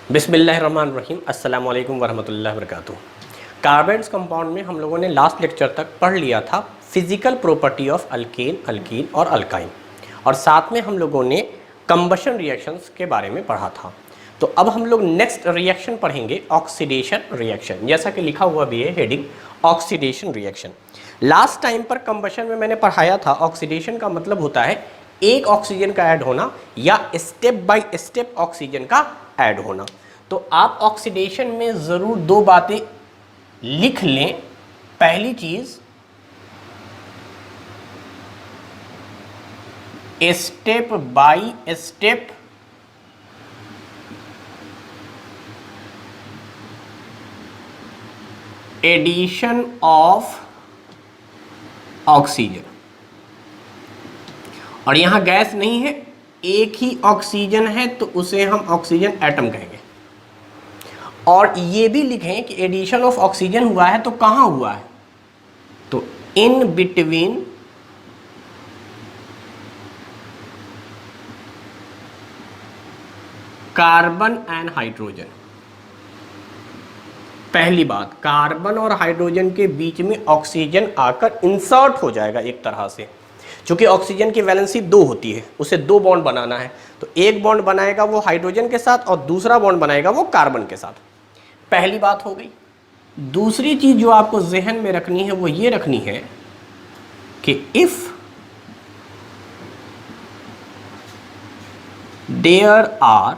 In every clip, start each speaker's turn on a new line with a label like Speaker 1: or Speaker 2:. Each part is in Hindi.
Speaker 1: बिस्मिल्लाहिर्रहमानिर्रहीम अस्सलाम वालेकुम वरहमतुल्लाहि वबरकातुहू। कार्बन्स कंपाउंड में हम लोगों ने लास्ट लेक्चर तक पढ़ लिया था physical property of alkane, alkyne और अल्काइन, और साथ में हम लोगों ने कंबशन रिएक्शंस के बारे में पढ़ा था। तो अब हम लोग नेक्स्ट रिएक्शन पढ़ेंगे ऑक्सीडेशन रिएक्शन, जैसा कि लिखा हुआ भी है heading oxidation reaction. Last time पर कंबशन में मैंने पढ़ाया था ऑक्सीडेशन का मतलब होता है एक ऑक्सीजन का ऐड होना या स्टेप बाय स्टेप ऑक्सीजन का ऐड होना। तो आप ऑक्सीडेशन में ज़रूर दो बातें लिख लें। पहली चीज़, step by step addition of oxygen, और यहां गैस नहीं है, एक ही ऑक्सीजन है तो उसे हम ऑक्सीजन एटम कहेंगे। और ये भी लिखें कि एडिशन ऑफ ऑक्सीजन हुआ है तो कहां हुआ है, तो इन बिटवीन कार्बन एंड हाइड्रोजन। पहली बात, कार्बन और हाइड्रोजन के बीच में ऑक्सीजन आकर इंसर्ट हो जाएगा एक तरह से। चूंकि ऑक्सीजन की वैलेंसी 2 होती है, उसे 2 बॉन्ड बनाना है, तो एक बॉन्ड बनाएगा वो हाइड्रोजन के साथ और दूसरा बॉन्ड बनाएगा वो कार्बन के साथ। पहली बात हो गई। दूसरी चीज जो आपको जहन में रखनी है वो ये रखनी है कि if there are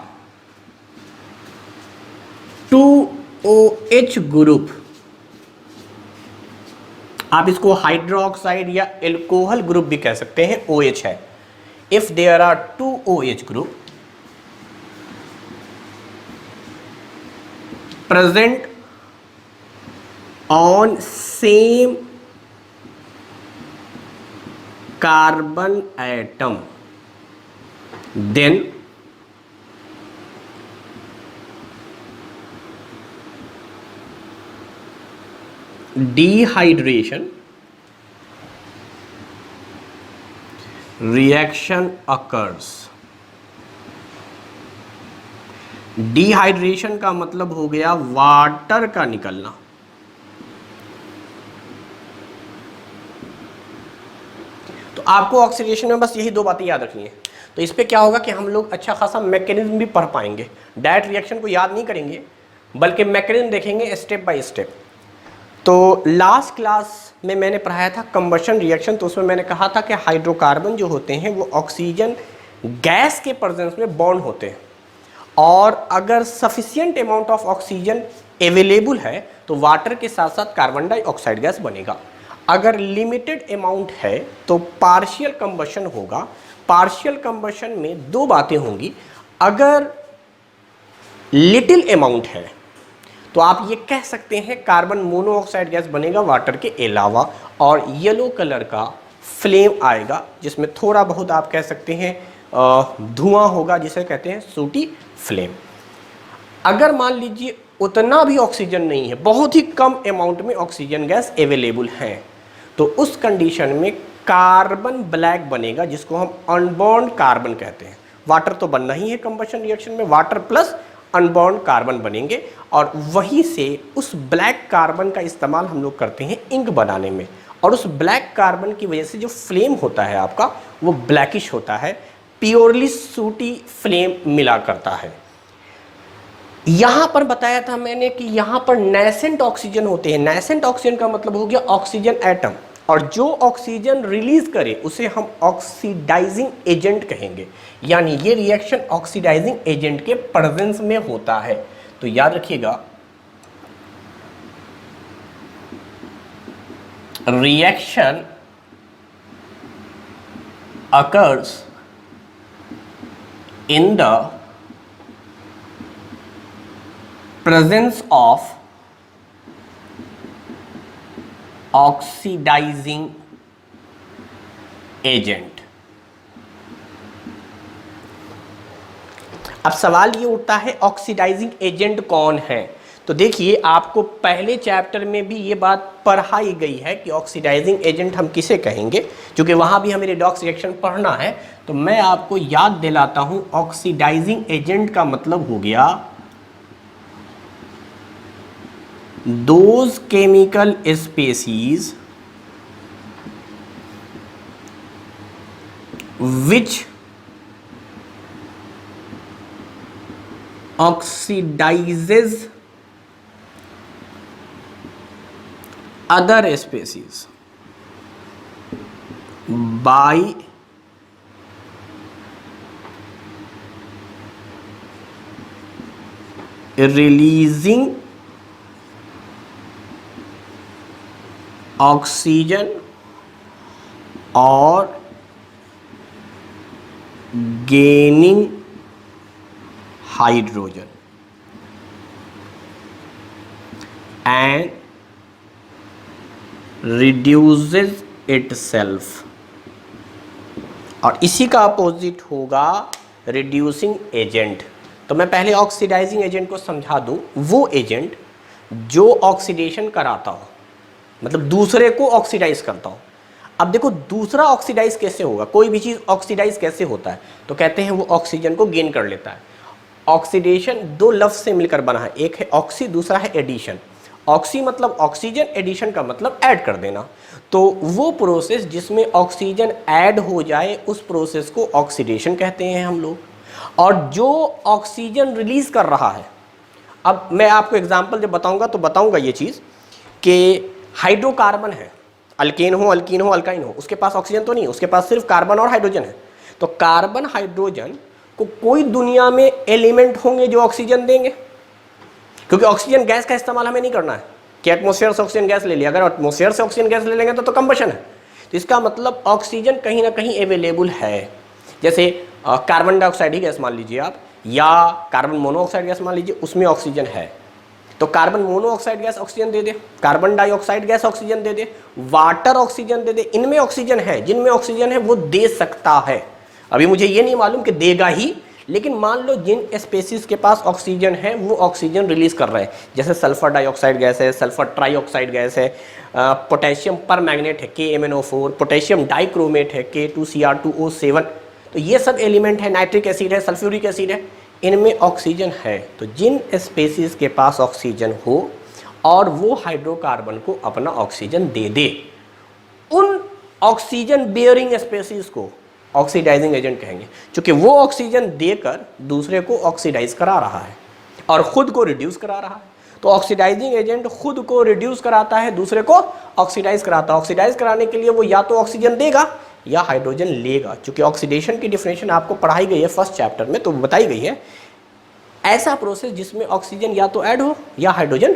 Speaker 1: 2 OH group, आप इसको हाइड्रोक्साइड या एल्कोहल ग्रुप भी कह सकते हैं, OH है। If there are 2 OH group present on same carbon atom, then dehydration reaction occurs। Dehydration का मतलब हो गया वाटर का निकलना। तो आपको ऑक्सीडेशन में बस यही 2 बातें याद रखनी है। तो इस पे क्या होगा कि हम लोग अच्छा खासा मैकेनिज्म भी पढ़ पाएंगे। डायरेक्ट रिएक्शन को याद नहीं करेंगे बल्कि मैकेनिज्म देखेंगे स्टेप बाय स्टेप। तो लास्ट क्लास में मैंने पढ़ाया था कंबशन रिएक्शन, तो उसमें मैंने कहा था कि हाइड्रोकार्बन जो होते हैं वो ऑक्सीजन गैस के प्रेजेंस में बॉन्ड होते हैं, और अगर sufficient amount of oxygen available है तो वाटर के साथ साथ कार्बन डाइऑक्साइड गैस बनेगा। अगर लिमिटेड अमाउंट है तो पार्शियल कंबशन होगा। पार्शियल कंबशन में 2 बातें होंगी। अगर लिटिल अमाउंट है तो आप ये कह सकते हैं कार्बन मोनोऑक्साइड गैस बनेगा वाटर के अलावा, और येलो कलर का फ्लेम आएगा जिसमें थोड़ा बहुत आप कह सकते हैं धुआं होगा, जिसे कहते हैं सूटी फ्लेम। अगर मान लीजिए उतना भी ऑक्सीजन नहीं है, बहुत ही कम अमाउंट में ऑक्सीजन गैस अवेलेबल है, तो उस कंडीशन में कार्बन ब्लैक बनेगा जिसको हम अनबॉन्ड कार्बन कहते हैं। वाटर तो बनना ही है कंबशन रिएक्शन में, वाटर प्लस अनबॉन्ड कार्बन बनेंगे, और वहीं से उस ब्लैक कार्बन का इस्तेमाल हम लोग करते हैं इंक बनाने में, और उस ब्लैक कार्बन की वजह से जो फ्लेम होता है आपका वो ब्लैकिश होता है, प्योरली सूटी फ्लेम मिला करता है। यहां पर बताया था मैंने कि यहां पर नेसेंट ऑक्सीजन होते हैं। नेसेंट ऑक्सीजन का मतलब हो गया ऑक्सीजन एटम, और जो ऑक्सीजन रिलीज करे उसे हम ऑक्सीडाइजिंग एजेंट कहेंगे। यानी ये रिएक्शन ऑक्सीडाइजिंग एजेंट के प्रेजेंस में होता है। तो याद रखिएगा, reaction occurs in the presence of oxidizing agent। अब सवाल ये उठता है ऑक्सीडाइजिंग एजेंट कौन है। तो देखिए, आपको पहले चैप्टर में भी ये बात पढ़ाई गई है कि ऑक्सीडाइजिंग एजेंट हम किसे कहेंगे, क्योंकि वहाँ भी हमें रिडॉक्स रिएक्शन पढ़ना है। तो मैं आपको याद दिलाता हूँ, ऑक्सीडाइजिंग एजेंट का मतलब हो गया those chemical species which oxidizes other species by releasing oxygen or gaining hydrogen and reduces itself, और इसी का अपोजिट होगा रिड्यूसिंग एजेंट। तो मैं पहले ऑक्सीडाइजिंग एजेंट को समझा दूं, वो एजेंट जो ऑक्सीडेशन कराता हो, मतलब दूसरे को ऑक्सीडाइज करता हो। अब देखो दूसरा ऑक्सीडाइज कैसे होगा, कोई भी चीज़ ऑक्सीडाइज कैसे होता है, तो कहते हैं वो ऑक्सीजन को गेन कर लेता है। ऑक्सीडेशन दो लफ्ज से मिलकर बना है, एक है ऑक्सी, दूसरा है एडिशन। ऑक्सी मतलब ऑक्सीजन, एडिशन का मतलब ऐड कर देना। तो वो प्रोसेस जिसमें ऑक्सीजन ऐड हो जाए उस प्रोसेस को ऑक्सीडेशन कहते हैं हम लोग। और जो ऑक्सीजन रिलीज कर रहा है, अब मैं आपको एग्जांपल जब बताऊंगा तो बताऊंगा ये चीज़ कि हाइड्रोकार्बन है, अल्केन हो, अल्कीन हो, अल्काइन हो, उसके पास ऑक्सीजन तो नहीं है, उसके पास सिर्फ कार्बन और हाइड्रोजन है। तो कार्बन हाइड्रोजन को कोई दुनिया में एलिमेंट होंगे जो ऑक्सीजन देंगे, क्योंकि ऑक्सीजन गैस का इस्तेमाल हमें नहीं करना है कि एटमॉस्फेयर से ऑक्सीजन गैस ले लिया, अगर एटमॉस्फेयर से ऑक्सीजन गैस ले लेंगे तो कंबशन है। तो इसका मतलब ऑक्सीजन कहीं ना कहीं अवेलेबल है। जैसे कार्बन डाइऑक्साइड ही गैस मान लीजिए आप, या कार्बन मोनोऑक्साइड गैस मान लीजिए, उसमें ऑक्सीजन है। तो कार्बन मोनोऑक्साइड गैस ऑक्सीजन दे दे, कार्बन डाइऑक्साइड गैस ऑक्सीजन दे दे, वाटर ऑक्सीजन दे दे, इनमें ऑक्सीजन है। जिनमें ऑक्सीजन है वो दे सकता है। अभी मुझे ये नहीं मालूम कि देगा ही, लेकिन मान लो जिन स्पेसीज के पास ऑक्सीजन है वो ऑक्सीजन रिलीज कर रहे हैं। जैसे सल्फर डाइऑक्साइड गैस है, सल्फर ट्राइऑक्साइड गैस है, पोटेशियम पर मैग्नेट है KMnO4, पोटेशियम डाइक्रोमेट है K2Cr2O7। तो ये सब एलिमेंट है, नाइट्रिक एसिड है, सल्फ्यूरिक एसिड है, इनमें ऑक्सीजन है। तो जिन स्पेसीज के पास ऑक्सीजन हो और वो हाइड्रोकार्बन को अपना ऑक्सीजन दे दे, उन ऑक्सीजन बेयरिंग स्पेसीज को ऑक्सीडाइजिंग एजेंट कहेंगे, क्योंकि वो ऑक्सीजन देकर दूसरे को ऑक्सीडाइज करा रहा है और खुद को रिड्यूस करा रहा है। तो ऑक्सीडाइजिंग एजेंट खुद को रिड्यूस कराता है, दूसरे को ऑक्सीडाइज कराता है। ऑक्सीडाइज कराने के लिए वो या तो ऑक्सीजन देगा या हाइड्रोजन लेगा। चूंकि ऑक्सीडेशन की डिफिनेशन आपको पढ़ाई गई है फर्स्ट चैप्टर में, तो बताई गई है ऐसा प्रोसेस जिसमें ऑक्सीजन या तो ऐड हो या हाइड्रोजन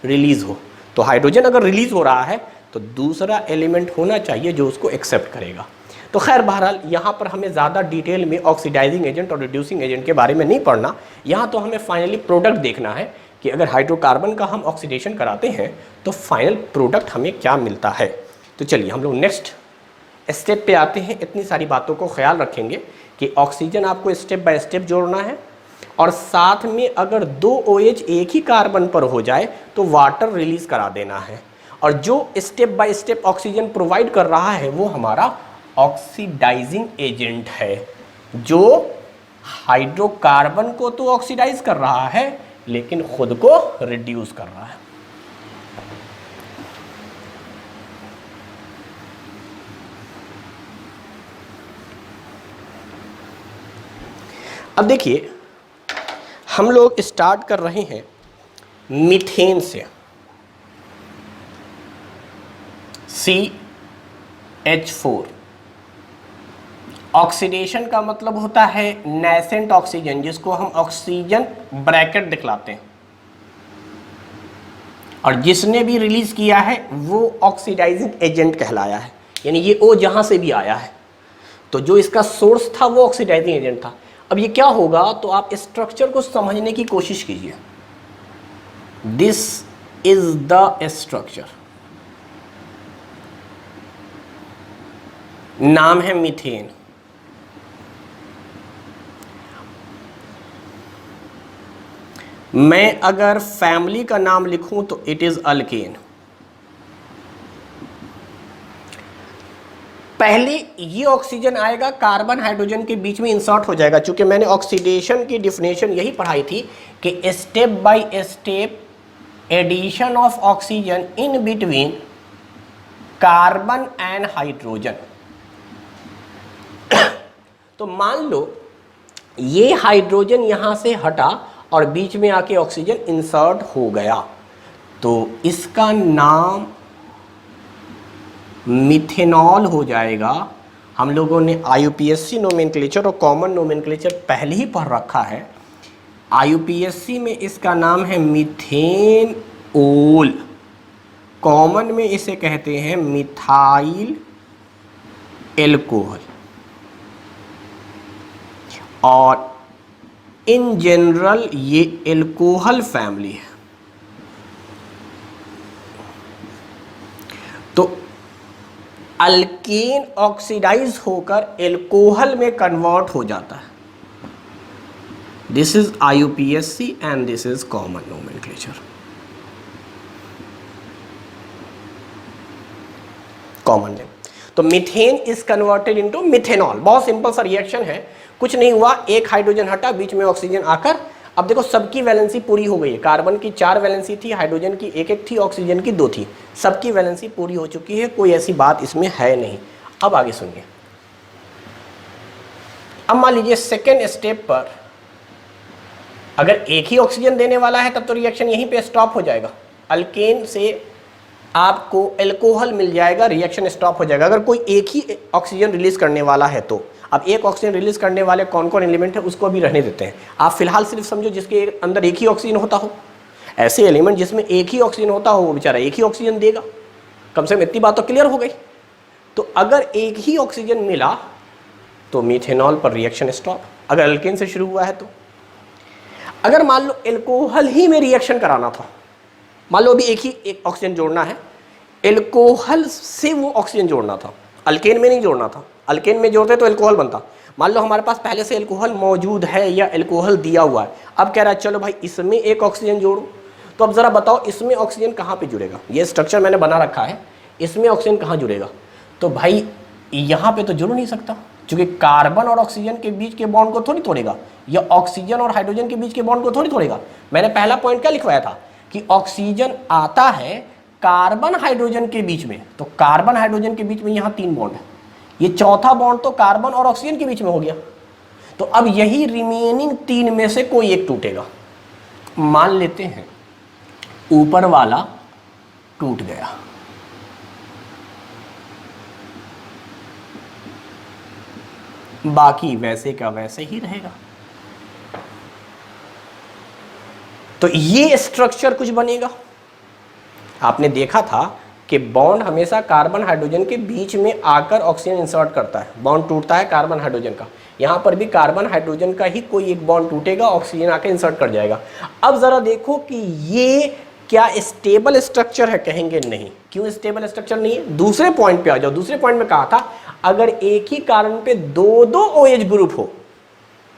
Speaker 1: रिलीज हो। तो हाइड्रोजन अगर रिलीज हो रहा है तो दूसरा एलिमेंट होना चाहिए जो उसको एक्सेप्ट करेगा। तो खैर बहरहाल यहाँ पर हमें ज़्यादा डिटेल में ऑक्सीडाइजिंग एजेंट और रिड्यूसिंग एजेंट के बारे में नहीं पढ़ना। यहाँ तो हमें फाइनली प्रोडक्ट देखना है कि अगर हाइड्रोकार्बन का हम ऑक्सीडेशन कराते हैं तो फाइनल प्रोडक्ट हमें क्या मिलता है। तो चलिए हम लोग नेक्स्ट स्टेप पे आते हैं। इतनी सारी बातों को ख्याल रखेंगे कि ऑक्सीजन आपको स्टेप बाय स्टेप जोड़ना है, और साथ में अगर दो OH एक ही कार्बन पर हो जाए तो वाटर रिलीज करा देना है। और जो step by step oxygen provide कर रहा है वो हमारा ऑक्सीडाइजिंग एजेंट है, जो हाइड्रोकार्बन को तो ऑक्सीडाइज कर रहा है लेकिन खुद को रिड्यूस कर रहा है। अब देखिए हम लोग स्टार्ट कर रहे हैं मीथेन से। CH4 ऑक्सीडेशन का मतलब होता है नेसेंट ऑक्सीजन, जिसको हम ऑक्सीजन ब्रैकेट दिखलाते हैं, और जिसने भी रिलीज किया है वो ऑक्सीडाइजिंग एजेंट कहलाया है। यानी ये O जहां से भी आया है तो जो इसका सोर्स था वो ऑक्सीडाइजिंग एजेंट था। अब ये क्या होगा, तो आप स्ट्रक्चर को समझने की कोशिश कीजिए। दिस इज द स्ट्रक्चर, नाम है मीथेन। मैं अगर फैमिली का नाम लिखूं तो इट इज अल्केन। पहले ये ऑक्सीजन आएगा, कार्बन हाइड्रोजन के बीच में इंसर्ट हो जाएगा। चूंकि मैंने ऑक्सीडेशन की डिफिनेशन यही पढ़ाई थी कि step by step addition of oxygen in between carbon and hydrogen. तो मान लो ये हाइड्रोजन यहां से हटा और बीच में आके ऑक्सीजन इंसर्ट हो गया, तो इसका नाम मिथेनॉल हो जाएगा। हम लोगों ने IUPAC नोमेनक्लेचर और कॉमन नोमेनक्लेचर पहले ही पढ़ रखा है। IUPAC में इसका नाम है मिथेनॉल, कॉमन में इसे कहते हैं मिथाइल एल्कोहल, और इन जनरल ये एल्कोहल फैमिली है। तो अल्केन ऑक्सीडाइज होकर एल्कोहल में कन्वर्ट हो जाता है। This is IUPAC and this is common nomenclature. Common name. तो methane is converted into methanol. बहुत सिंपल सा रिएक्शन है, कुछ नहीं हुआ, एक हाइड्रोजन हटा, बीच में ऑक्सीजन आकर, अब देखो सबकी वैलेंसी पूरी हो गई है। कार्बन की 4 वैलेंसी थी, हाइड्रोजन की 1 थी, ऑक्सीजन की 2 थी, सबकी वैलेंसी पूरी हो चुकी है, कोई ऐसी बात इसमें है नहीं। अब आगे सुनिए। अब मान लीजिए सेकेंड स्टेप पर अगर एक ही ऑक्सीजन देने वाला है तब तो रिएक्शन यहीं पे स्टॉप हो जाएगा, अल्केन से आपको एल्कोहल मिल जाएगा, रिएक्शन स्टॉप हो जाएगा। अगर कोई एक ही ऑक्सीजन रिलीज करने वाला है तो अब एक ऑक्सीजन रिलीज करने वाले कौन कौन एलिमेंट है उसको भी रहने देते हैं। आप फिलहाल सिर्फ समझो जिसके अंदर एक ही ऑक्सीजन होता हो, ऐसे एलिमेंट जिसमें एक ही ऑक्सीजन होता हो वो बेचारा एक ही ऑक्सीजन देगा। कम से कम इतनी बात तो क्लियर हो गई। तो अगर एक ही ऑक्सीजन मिला तो मिथेनॉल पर रिएक्शन स्टॉप, अगर अल्केन से शुरू हुआ है तो। अगर मान लो एल्कोहल ही में रिएक्शन कराना था, मान लो अभी एक ऑक्सीजन जोड़ना है, एल्कोहल से वो ऑक्सीजन जोड़ना था, अल्केन में नहीं जोड़ना था। अल्केन में जोड़ते तो एल्कोहल बनता। मान लो हमारे पास पहले से एल्कोहल मौजूद है या एल्कोहल दिया हुआ है, अब कह रहा है चलो भाई इसमें एक ऑक्सीजन जोड़ो। तो अब ज़रा बताओ इसमें ऑक्सीजन कहाँ पे जुड़ेगा? ये स्ट्रक्चर मैंने बना रखा है, इसमें ऑक्सीजन कहाँ जुड़ेगा? तो भाई यहाँ पे तो जुड़ नहीं सकता, क्योंकि कार्बन और ऑक्सीजन के बीच के बॉन्ड को थोड़ी तोड़ेगा, या ऑक्सीजन और हाइड्रोजन के बीच के बॉन्ड को थोड़ी तोड़ेगा। मैंने पहला पॉइंट क्या लिखवाया था कि ऑक्सीजन आता है कार्बन हाइड्रोजन के बीच में, तो कार्बन हाइड्रोजन के बीच में यहाँ 3 बॉन्ड है, ये चौथा बॉन्ड तो कार्बन और ऑक्सीजन के बीच में हो गया। तो अब यही रिमेनिंग 3 में से कोई एक टूटेगा। मान लेते हैं ऊपर वाला टूट गया, बाकी वैसे का वैसे ही रहेगा। तो ये स्ट्रक्चर कुछ बनेगा। आपने देखा था कि बॉन्ड हमेशा कार्बन हाइड्रोजन के बीच में आकर ऑक्सीजन इंसर्ट करता है, बॉन्ड टूटता है कार्बन हाइड्रोजन का। यहाँ पर भी कार्बन हाइड्रोजन का ही कोई एक बॉन्ड टूटेगा, ऑक्सीजन आकर इंसर्ट कर जाएगा। अब ज़रा देखो कि ये क्या स्टेबल स्ट्रक्चर है? कहेंगे नहीं। क्यों स्टेबल स्ट्रक्चर नहीं है? दूसरे पॉइंट पे आ जाओ। दूसरे पॉइंट में कहा था अगर एक ही कार्बन पे 2 OH ग्रुप हो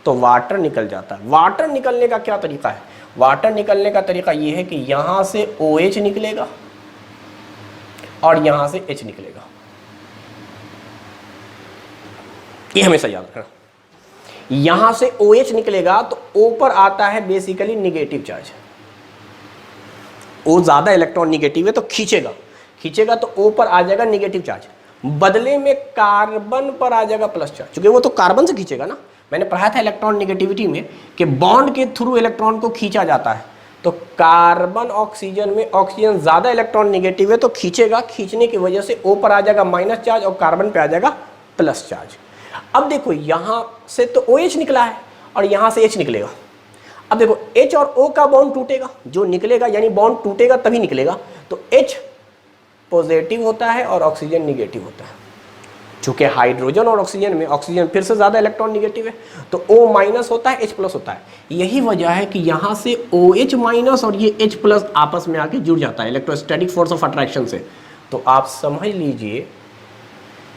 Speaker 1: तो वाटर निकल जाता है। वाटर निकलने का क्या तरीका है? वाटर निकलने का तरीका ये है कि यहां से OH निकलेगा और यहां से H निकलेगा। ये हमेशा याद रखना। यहां से OH निकलेगा तो ऊपर आता है बेसिकली निगेटिव चार्ज। वो ज्यादा इलेक्ट्रॉन निगेटिव है तो खींचेगा तो ऊपर आ जाएगा निगेटिव चार्ज, बदले में कार्बन पर आ जाएगा प्लस चार्ज, क्योंकि वो तो कार्बन से खींचेगा ना। मैंने पढ़ा था इलेक्ट्रॉन निगेटिविटी में कि बॉन्ड के थ्रू इलेक्ट्रॉन को खींचा जाता है। तो कार्बन ऑक्सीजन में ऑक्सीजन ज़्यादा इलेक्ट्रॉन निगेटिव है तो खींचेगा, खींचने की वजह से ऊपर आ जाएगा माइनस चार्ज और कार्बन पे आ जाएगा प्लस चार्ज। अब देखो यहाँ से तो OH निकला है और यहाँ से H निकलेगा। अब देखो H और O का बॉन्ड टूटेगा, जो निकलेगा यानी बॉन्ड टूटेगा तभी निकलेगा, तो H पॉजिटिव होता है और ऑक्सीजन निगेटिव होता है। चूंकि हाइड्रोजन और ऑक्सीजन में ऑक्सीजन फिर से ज़्यादा इलेक्ट्रॉन निगेटिव है तो O माइनस होता है, H प्लस होता है। यही वजह है कि यहाँ से OH माइनस और ये H प्लस आपस में आके जुड़ जाता है इलेक्ट्रोस्टैटिक फोर्स ऑफ अट्रैक्शन से। तो आप समझ लीजिए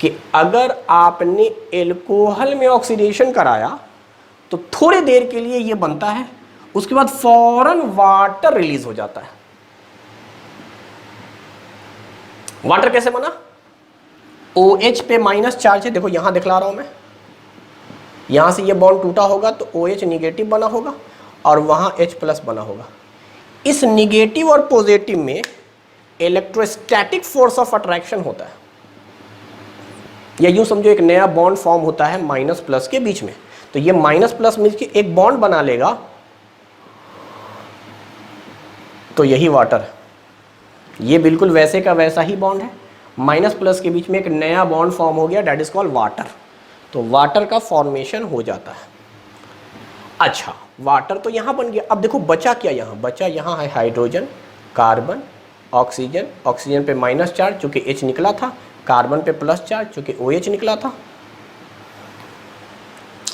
Speaker 1: कि अगर आपने एल्कोहल में ऑक्सीडेशन कराया तो थोड़ी देर के लिए ये बनता है, उसके बाद फौरन वाटर रिलीज हो जाता है। वाटर कैसे बना? OH पे माइनस चार्ज है, देखो यहां दिखला रहा हूं मैं, यहां से ये बॉन्ड टूटा होगा तो OH निगेटिव बना होगा और वहां H प्लस बना होगा। इस निगेटिव और पॉजिटिव में इलेक्ट्रोस्टैटिक फोर्स ऑफ अट्रैक्शन होता है, या यूं समझो एक नया बॉन्ड फॉर्म होता है माइनस प्लस के बीच में, तो ये माइनस प्लस मिलकर एक बॉन्ड बना लेगा, तो यही वाटर है। ये बिल्कुल वैसे का वैसा ही बॉन्ड है, माइनस प्लस के बीच में एक नया बॉन्ड फॉर्म हो गया, दैट इज कॉल्ड वाटर। तो वाटर का फॉर्मेशन हो जाता है। अच्छा, वाटर तो यहाँ बन गया। अब देखो बचा क्या, यहाँ बचा, यहाँ है हाइड्रोजन, कार्बन, ऑक्सीजन। ऑक्सीजन पे माइनस चार्ज चूंकि H निकला था, कार्बन पे प्लस चार्ज चूंकि OH निकला था।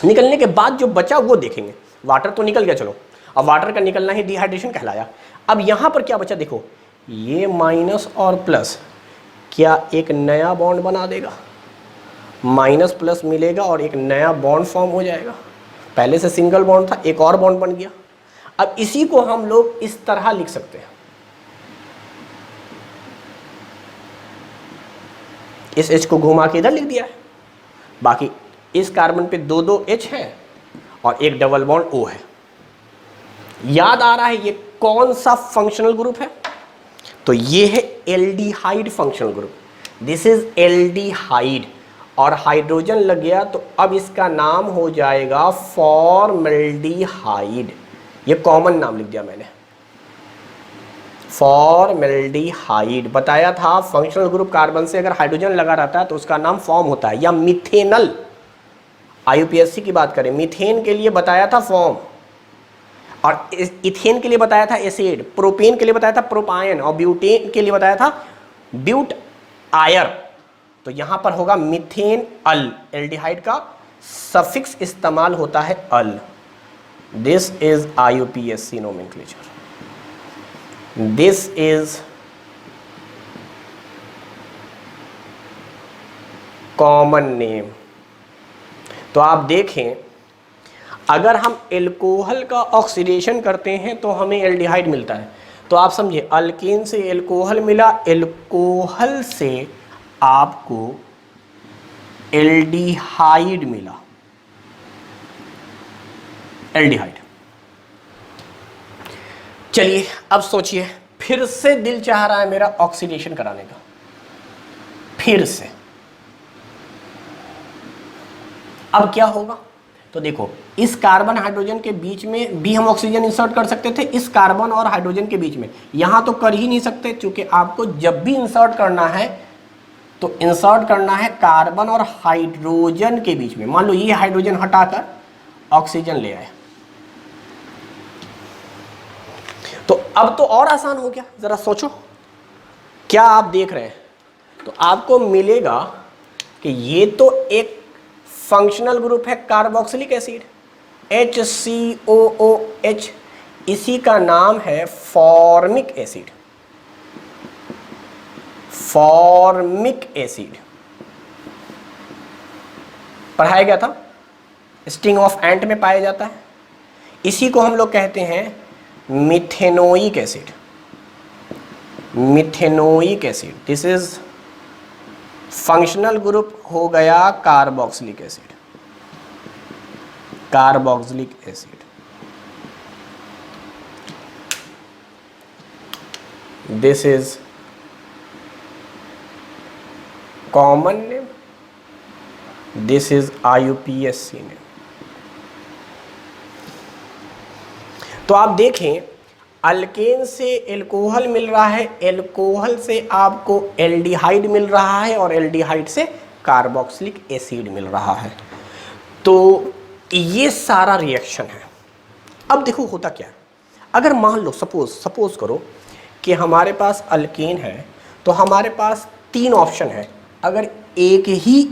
Speaker 1: निकलने के बाद जो बचा वो देखेंगे। वाटर तो निकल गया, चलो अब वाटर का निकलना ही डिहाइड्रेशन कहलाया। अब यहाँ पर क्या बचा देखो, ये माइनस और प्लस क्या एक नया बॉन्ड बना देगा, माइनस प्लस मिलेगा और एक नया बॉन्ड फॉर्म हो जाएगा। पहले से सिंगल बॉन्ड था, एक और बॉन्ड बन गया। अब इसी को हम लोग इस तरह लिख सकते हैं, इस H को घुमा के इधर लिख दिया है। बाकी इस कार्बन पे दो दो H है और एक डबल बॉन्ड O है। याद आ रहा है ये कौन सा फंक्शनल ग्रुप है? तो ये है aldehyde functional group. This is aldehyde, और हाइड्रोजन लग गया तो अब इसका नाम हो जाएगा फॉर्मल्डिहाइड। ये कॉमन नाम लिख दिया मैंने, फॉर्मल्डिहाइड। बताया था फंक्शनल ग्रुप कार्बन से अगर हाइड्रोजन लगा रहता है तो उसका नाम फॉर्म होता है, या मिथेनल। IUPAC की बात करें, मीथेन के लिए बताया था फॉर्म, और इथेन के लिए बताया था एसिड, प्रोपेन के लिए बताया था प्रोपायन, और ब्यूटेन के लिए बताया था ब्यूट आयर। तो यहां पर होगा मिथेन अल। एल्डिहाइड का सफिक्स इस्तेमाल होता है al. This is IUPAC nomenclature, this is common name. तो आप देखें, अगर हम एल्कोहल का ऑक्सीडेशन करते हैं तो हमें एल्डिहाइड मिलता है। तो आप समझिए, अल्केन से एल्कोहल मिला, एल्कोहल से आपको एल्डिहाइड मिला, एल्डिहाइड। चलिए अब सोचिए, फिर से दिल चाह रहा है मेरा ऑक्सीडेशन कराने का, फिर से। अब क्या होगा? तो देखो, इस कार्बन हाइड्रोजन के बीच में भी हम ऑक्सीजन इंसर्ट कर सकते थे, इस कार्बन और हाइड्रोजन के बीच में। यहां तो कर ही नहीं सकते, क्योंकि आपको जब भी इंसर्ट करना है तो इंसर्ट करना है कार्बन और हाइड्रोजन के बीच में। मान लो ये हाइड्रोजन हटाकर ऑक्सीजन ले आए, तो अब तो और आसान हो गया। जरा सोचो, क्या आप देख रहे हैं? तो आपको मिलेगा कि ये तो एक फंक्शनल ग्रुप है कार्बोक्सिलिक एसिड, HCOOH, इसी का नाम है फॉर्मिक एसिड। फॉर्मिक एसिड पढ़ाया गया था, स्टिंग ऑफ एंट में पाया जाता है। इसी को हम लोग कहते हैं methanoic acid. Methanoic acid, this is functional group हो गया carboxylic acid. Carboxylic acid, this is common name, this is IUPAC name. तो आप देखें, अल्केन से एल्कोहल मिल रहा है, एल्कोहल से आपको एल्डिहाइड मिल रहा है, और एल्डिहाइड से कार्बोक्सिलिक एसिड मिल रहा है। तो ये सारा रिएक्शन है। अब देखो होता क्या है, अगर मान लो सपोज करो कि हमारे पास अल्केन है, तो हमारे पास तीन ऑप्शन है। अगर एक ही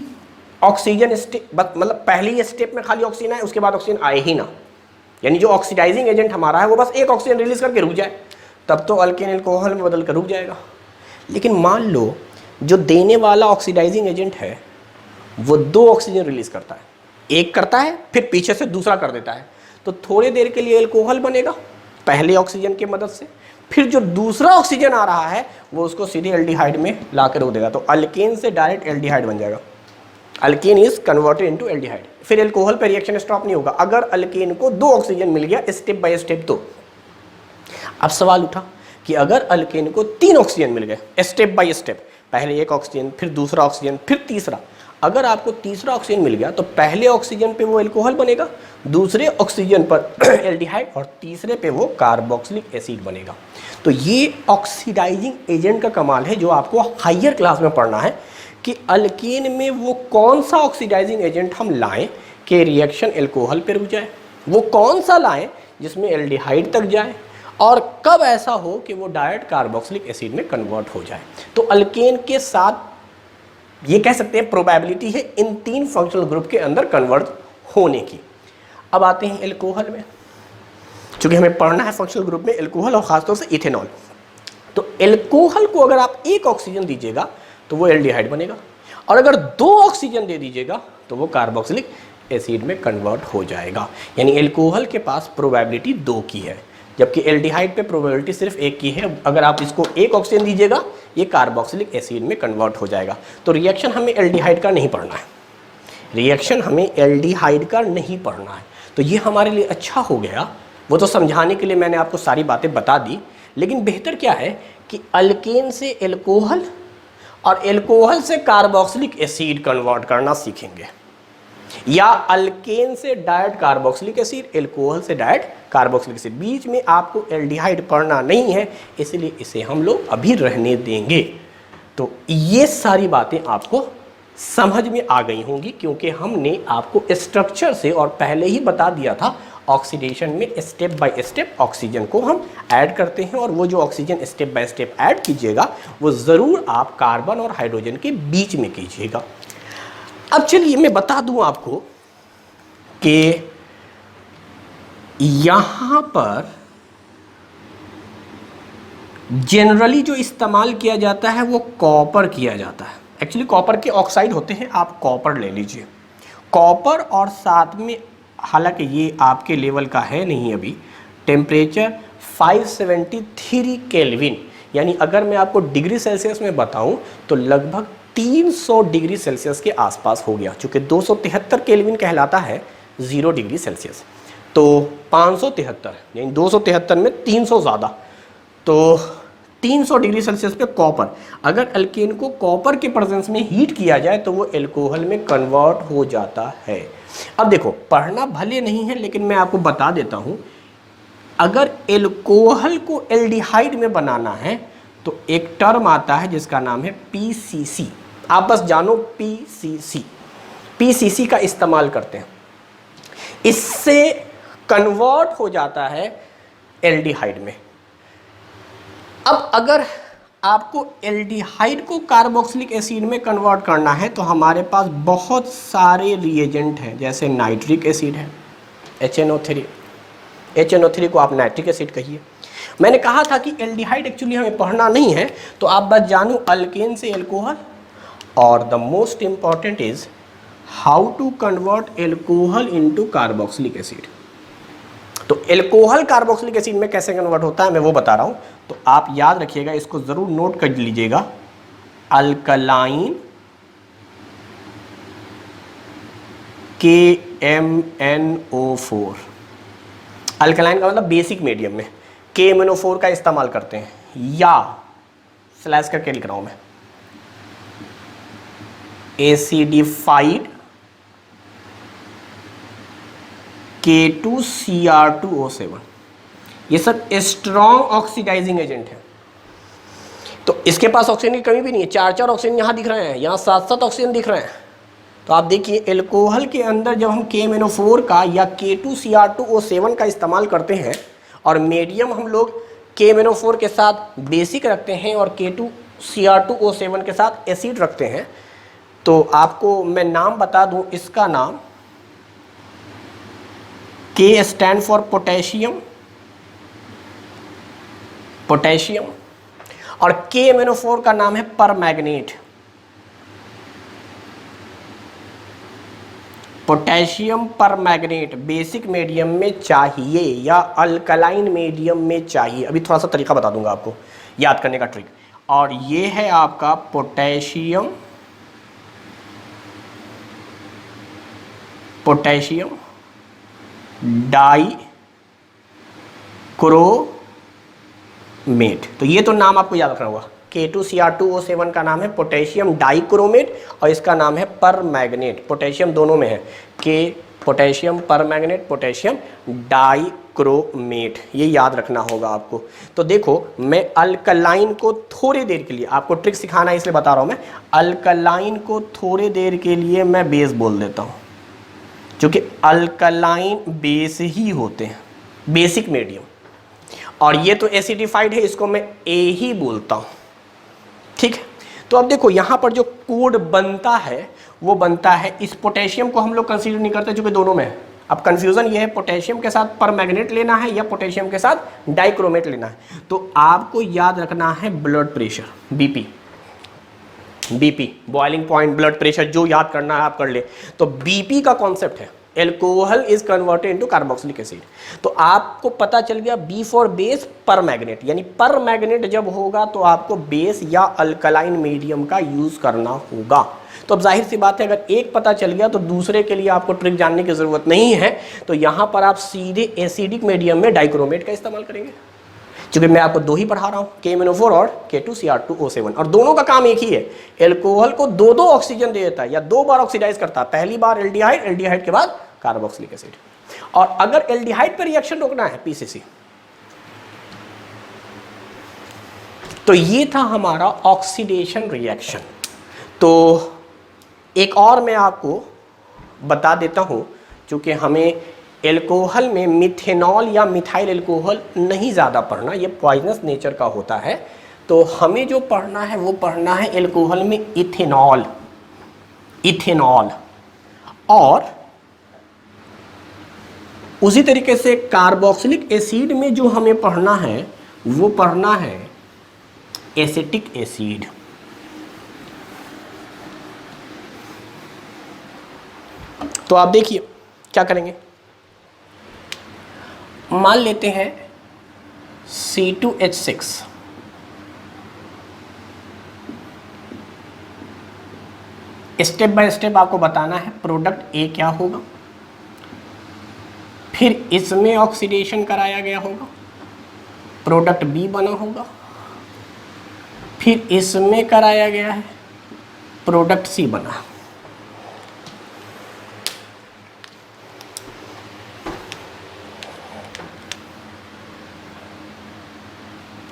Speaker 1: ऑक्सीजन स्टेप, मतलब पहली स्टेप में खाली ऑक्सीजन आए, उसके बाद ऑक्सीजन आए ही ना, यानी जो ऑक्सीडाइजिंग एजेंट हमारा है वो बस एक ऑक्सीजन रिलीज करके रुक जाए, तब तो अल्केन एल्कोहल में बदल कर रुक जाएगा। लेकिन मान लो जो देने वाला ऑक्सीडाइजिंग एजेंट है वो दो ऑक्सीजन रिलीज करता है, एक करता है फिर पीछे से दूसरा कर देता है, तो थोड़ी देर के लिए एल्कोहल बनेगा पहले ऑक्सीजन की मदद से, फिर जो दूसरा ऑक्सीजन आ रहा है वो उसको सीधे एल्डिहाइड में ला कर रोक देगा। तो अल्केन से डायरेक्ट एल्डिहाइड बन जाएगा। Alkane is converted into aldehyde. फिर एल्कोहल पर रिएक्शन स्टॉप नहीं होगा। अगर अल्केन को दो ऑक्सीजन मिल गया स्टेप बाय स्टेप, तो अब सवाल उठा कि अगर अल्केन को 3 ऑक्सीजन मिल गए स्टेप बाय स्टेप, पहले एक ऑक्सीजन, फिर दूसरा ऑक्सीजन, फिर तीसरा, अगर आपको तीसरा ऑक्सीजन मिल गया तो पहले ऑक्सीजन पे वो एल्कोहल बनेगा, दूसरे ऑक्सीजन पर एल्डिहाइड और तीसरे पे वो कार्बोक्सिलिक एसिड बनेगा। तो ये ऑक्सीडाइजिंग एजेंट का कमाल है जो आपको हायर क्लास में पढ़ना है कि अल्केन में वो कौन सा ऑक्सीडाइजिंग एजेंट हम लाएं कि रिएक्शन एल्कोहल पे रुक जाए, वो कौन सा लाएं जिसमें एल्डिहाइड तक जाए, और कब ऐसा हो कि वो डायरेक्ट कार्बोक्सिलिक एसिड में कन्वर्ट हो जाए। तो अल्केन के साथ ये कह सकते हैं प्रोबेबिलिटी है इन 3 फंक्शनल ग्रुप के अंदर कन्वर्ट होने की। अब आते हैं एल्कोहल में, चूंकि हमें पढ़ना है फंक्शनल ग्रुप में एल्कोहल और खासतौर से इथेनॉल। तो एल्कोहल को अगर आप 1 ऑक्सीजन दीजिएगा तो वो एल्डिहाइड बनेगा, और अगर 2 ऑक्सीजन दे दीजिएगा तो वो कार्बोक्सिलिक एसिड में कन्वर्ट हो जाएगा। यानी एल्कोहल के पास प्रोबेबिलिटी 2 की है, जबकि एल्डिहाइड पे प्रोबेबिलिटी सिर्फ 1 की है। अगर आप इसको 1 ऑक्सीजन दीजिएगा ये कार्बोक्सिलिक एसिड में कन्वर्ट हो जाएगा। तो रिएक्शन हमें एल्डिहाइड का नहीं पढ़ना है, रिएक्शन हमें एल्डिहाइड का नहीं पढ़ना है। तो ये हमारे लिए अच्छा हो गया, वो तो समझाने के लिए मैंने आपको सारी बातें बता दी। लेकिन बेहतर क्या है कि अल्केन से एल्कोहल और एल्कोहल से कार्बोक्सिलिक एसिड कन्वर्ट करना सीखेंगे, या अल्केन से डायरेक्ट कार्बोक्सिलिक एसिड, एल्कोहल से डायरेक्ट कार्बोक्सिलिक एसिड। बीच में आपको एल्डिहाइड पढ़ना नहीं है, इसलिए इसे हम लोग अभी रहने देंगे। तो ये सारी बातें आपको समझ में आ गई होंगी, क्योंकि हमने आपको स्ट्रक्चर से और पहले ही बता दिया था ऑक्सीडेशन में स्टेप बाय स्टेप ऑक्सीजन को हम ऐड करते हैं, और वो जो oxygen step by step add कीजिएगा वो ज़रूर आप कार्बन और हाइड्रोजन के बीच में कीजिएगा। अब चलिए मैं बता दूं आपको कि यहाँ पर जनरली जो इस्तेमाल किया जाता है वो कॉपर किया जाता है। एक्चुअली कॉपर के ऑक्साइड होते हैं, आप कॉपर ले लीजिए, कॉपर, और साथ में हालांकि ये आपके लेवल का है नहीं अभी, टेम्परेचर 573 केल्विन, यानी अगर मैं आपको डिग्री सेल्सियस में बताऊं तो लगभग 300 डिग्री सेल्सियस के आसपास हो गया। चूँकि 273 केल्विन कहलाता है 0 डिग्री सेल्सियस, तो 573 यानी 273 में 300 ज़्यादा, तो 300 डिग्री सेल्सियस पे कॉपर, अगर अल्केन को कॉपर के प्रेजेंस में हीट किया जाए तो वो एल्कोहल में कन्वर्ट हो जाता है। अब देखो, पढ़ना भले नहीं है लेकिन मैं आपको बता देता हूँ, अगर एल्कोहल को एल्डिहाइड में बनाना है तो एक टर्म आता है जिसका नाम है PCC। आप बस जानो PCC का इस्तेमाल करते हैं, इससे कन्वर्ट हो जाता है एल्डिहाइड में। अब अगर आपको एल्डिहाइड को कार्बोक्सिलिक एसिड में कन्वर्ट करना है तो हमारे पास बहुत सारे रिएजेंट हैं, जैसे नाइट्रिक एसिड है, HNO3 को आप नाइट्रिक एसिड कहिए। मैंने कहा था कि एल्डिहाइड एक्चुअली हमें पढ़ना नहीं है, तो आप बस जानो अल्केन से एल्कोहल, और the most important is how to convert alcohol into carboxylic acid. तो एल्कोहल कार्बोक्सिलिक एसिड में कैसे कन्वर्ट होता है मैं वो बता रहा हूँ, तो आप याद रखिएगा, इसको ज़रूर नोट कर लीजिएगा। अल्कलाइन KMNO4, अल्कलाइन का मतलब बेसिक मीडियम में KMNO4 का इस्तेमाल करते हैं, या स्लैश करके लिख रहा हूँ मैं, एसिडिफाइड K2Cr2O7, ये सब स्ट्रॉन्ग ऑक्सीडाइजिंग एजेंट है। तो इसके पास ऑक्सीजन की कमी भी नहीं है, 4 ऑक्सीजन यहाँ दिख रहे हैं, यहाँ 7 ऑक्सीजन दिख रहे हैं। तो आप देखिए एल्कोहल के अंदर जब हम KMNO4 का या K2Cr2O7 का इस्तेमाल करते हैं, और मीडियम हम लोग KMNO4 के साथ बेसिक रखते हैं और K2Cr2O7 के साथ एसिड रखते हैं, तो आपको मैं नाम बता दूं, इसका नाम K स्टैंड फॉर पोटेशियम, और KMNO4 का नाम है permanganate, potassium permanganate. Basic medium में चाहिए या अल्कलाइन मीडियम में चाहिए, अभी थोड़ा सा तरीका बता दूंगा आपको याद करने का ट्रिक। और ये है आपका पोटेशियम डाई मेट। तो ये तो नाम आपको याद रखना होगा। K2Cr2O7 का नाम है पोटेशियम डाइक्रोमेट और इसका नाम है परमैंगनेट। पोटेशियम दोनों में है, के पोटेशियम परमैंगनेट, पोटेशियम डाइक्रोमेट, ये याद रखना होगा आपको। तो देखो मैं अल्कलाइन को थोड़ी देर के लिए, आपको ट्रिक सिखाना है इसलिए बता रहा हूँ मैं, अल्कलाइन को थोड़ी देर के लिए मैं बेस बोल देता हूँ, क्योंकि अल्कलाइन बेस ही होते हैं, बेसिक मीडियम। और ये तो एसिडिफाइड है, इसको मैं ए ही बोलता हूँ, ठीक है। तो अब देखो यहाँ पर जो कोड बनता है वो बनता है, इस पोटेशियम को हम लोग कंसीडर नहीं करते क्योंकि दोनों में है। अब कंफ्यूजन ये है पोटेशियम के साथ परमैंगनेट लेना है या पोटेशियम के साथ डाइक्रोमेट लेना है। तो आपको याद रखना है blood pressure, BP, BP boiling point, blood pressure, जो याद करना है आप कर ले। तो बीपी का कॉन्सेप्ट है alcohol is converted into carboxylic acid. तो आपको पता चल गया बी फॉर बेस परमैंगनेट, यानी परमैंगनेट जब होगा तो आपको बेस या अल्कलाइन मीडियम का यूज करना होगा। तो अब जाहिर सी बात है अगर एक पता चल गया तो दूसरे के लिए आपको ट्रिक जानने की जरूरत नहीं है। तो यहां पर आप सीधे एसिडिक मीडियम में डाइक्रोमेट का इस्तेमाल करेंगे, क्योंकि मैं आपको दो ही पढ़ा रहा हूँ, KMnO4 और K2Cr2O7, और दोनों का काम एक ही है, एल्कोहल को दो दो ऑक्सीजन दे देता है या दो बार ऑक्सीडाइज करता है, पहली बार एल्डिहाइड, एल्डिहाइड के बाद कार्बोक्सिलिक एसिड। और अगर एल्डिहाइड पर रिएक्शन रोकना है PCC, तो ये था हमारा ऑक्सीडेशन रिएक्शन। तो एक और मैं आपको बता देता हूं, क्योंकि हमें एल्कोहल में मिथेनॉल या मिथाइल एल्कोहल नहीं ज़्यादा पढ़ना, ये पॉइजनस नेचर का होता है। तो हमें जो पढ़ना है वो पढ़ना है एल्कोहल में इथेनॉल, इथेनॉल, और उसी तरीके से कार्बोक्सिलिक एसिड में जो हमें पढ़ना है वो पढ़ना है एसिटिक एसिड। तो आप देखिए क्या करेंगे, मान लेते हैं C2H6, स्टेप बाय स्टेप आपको बताना है प्रोडक्ट ए क्या होगा, फिर इसमें ऑक्सीडेशन कराया गया होगा, प्रोडक्ट बी बना होगा, फिर इसमें कराया गया है, प्रोडक्ट सी बना।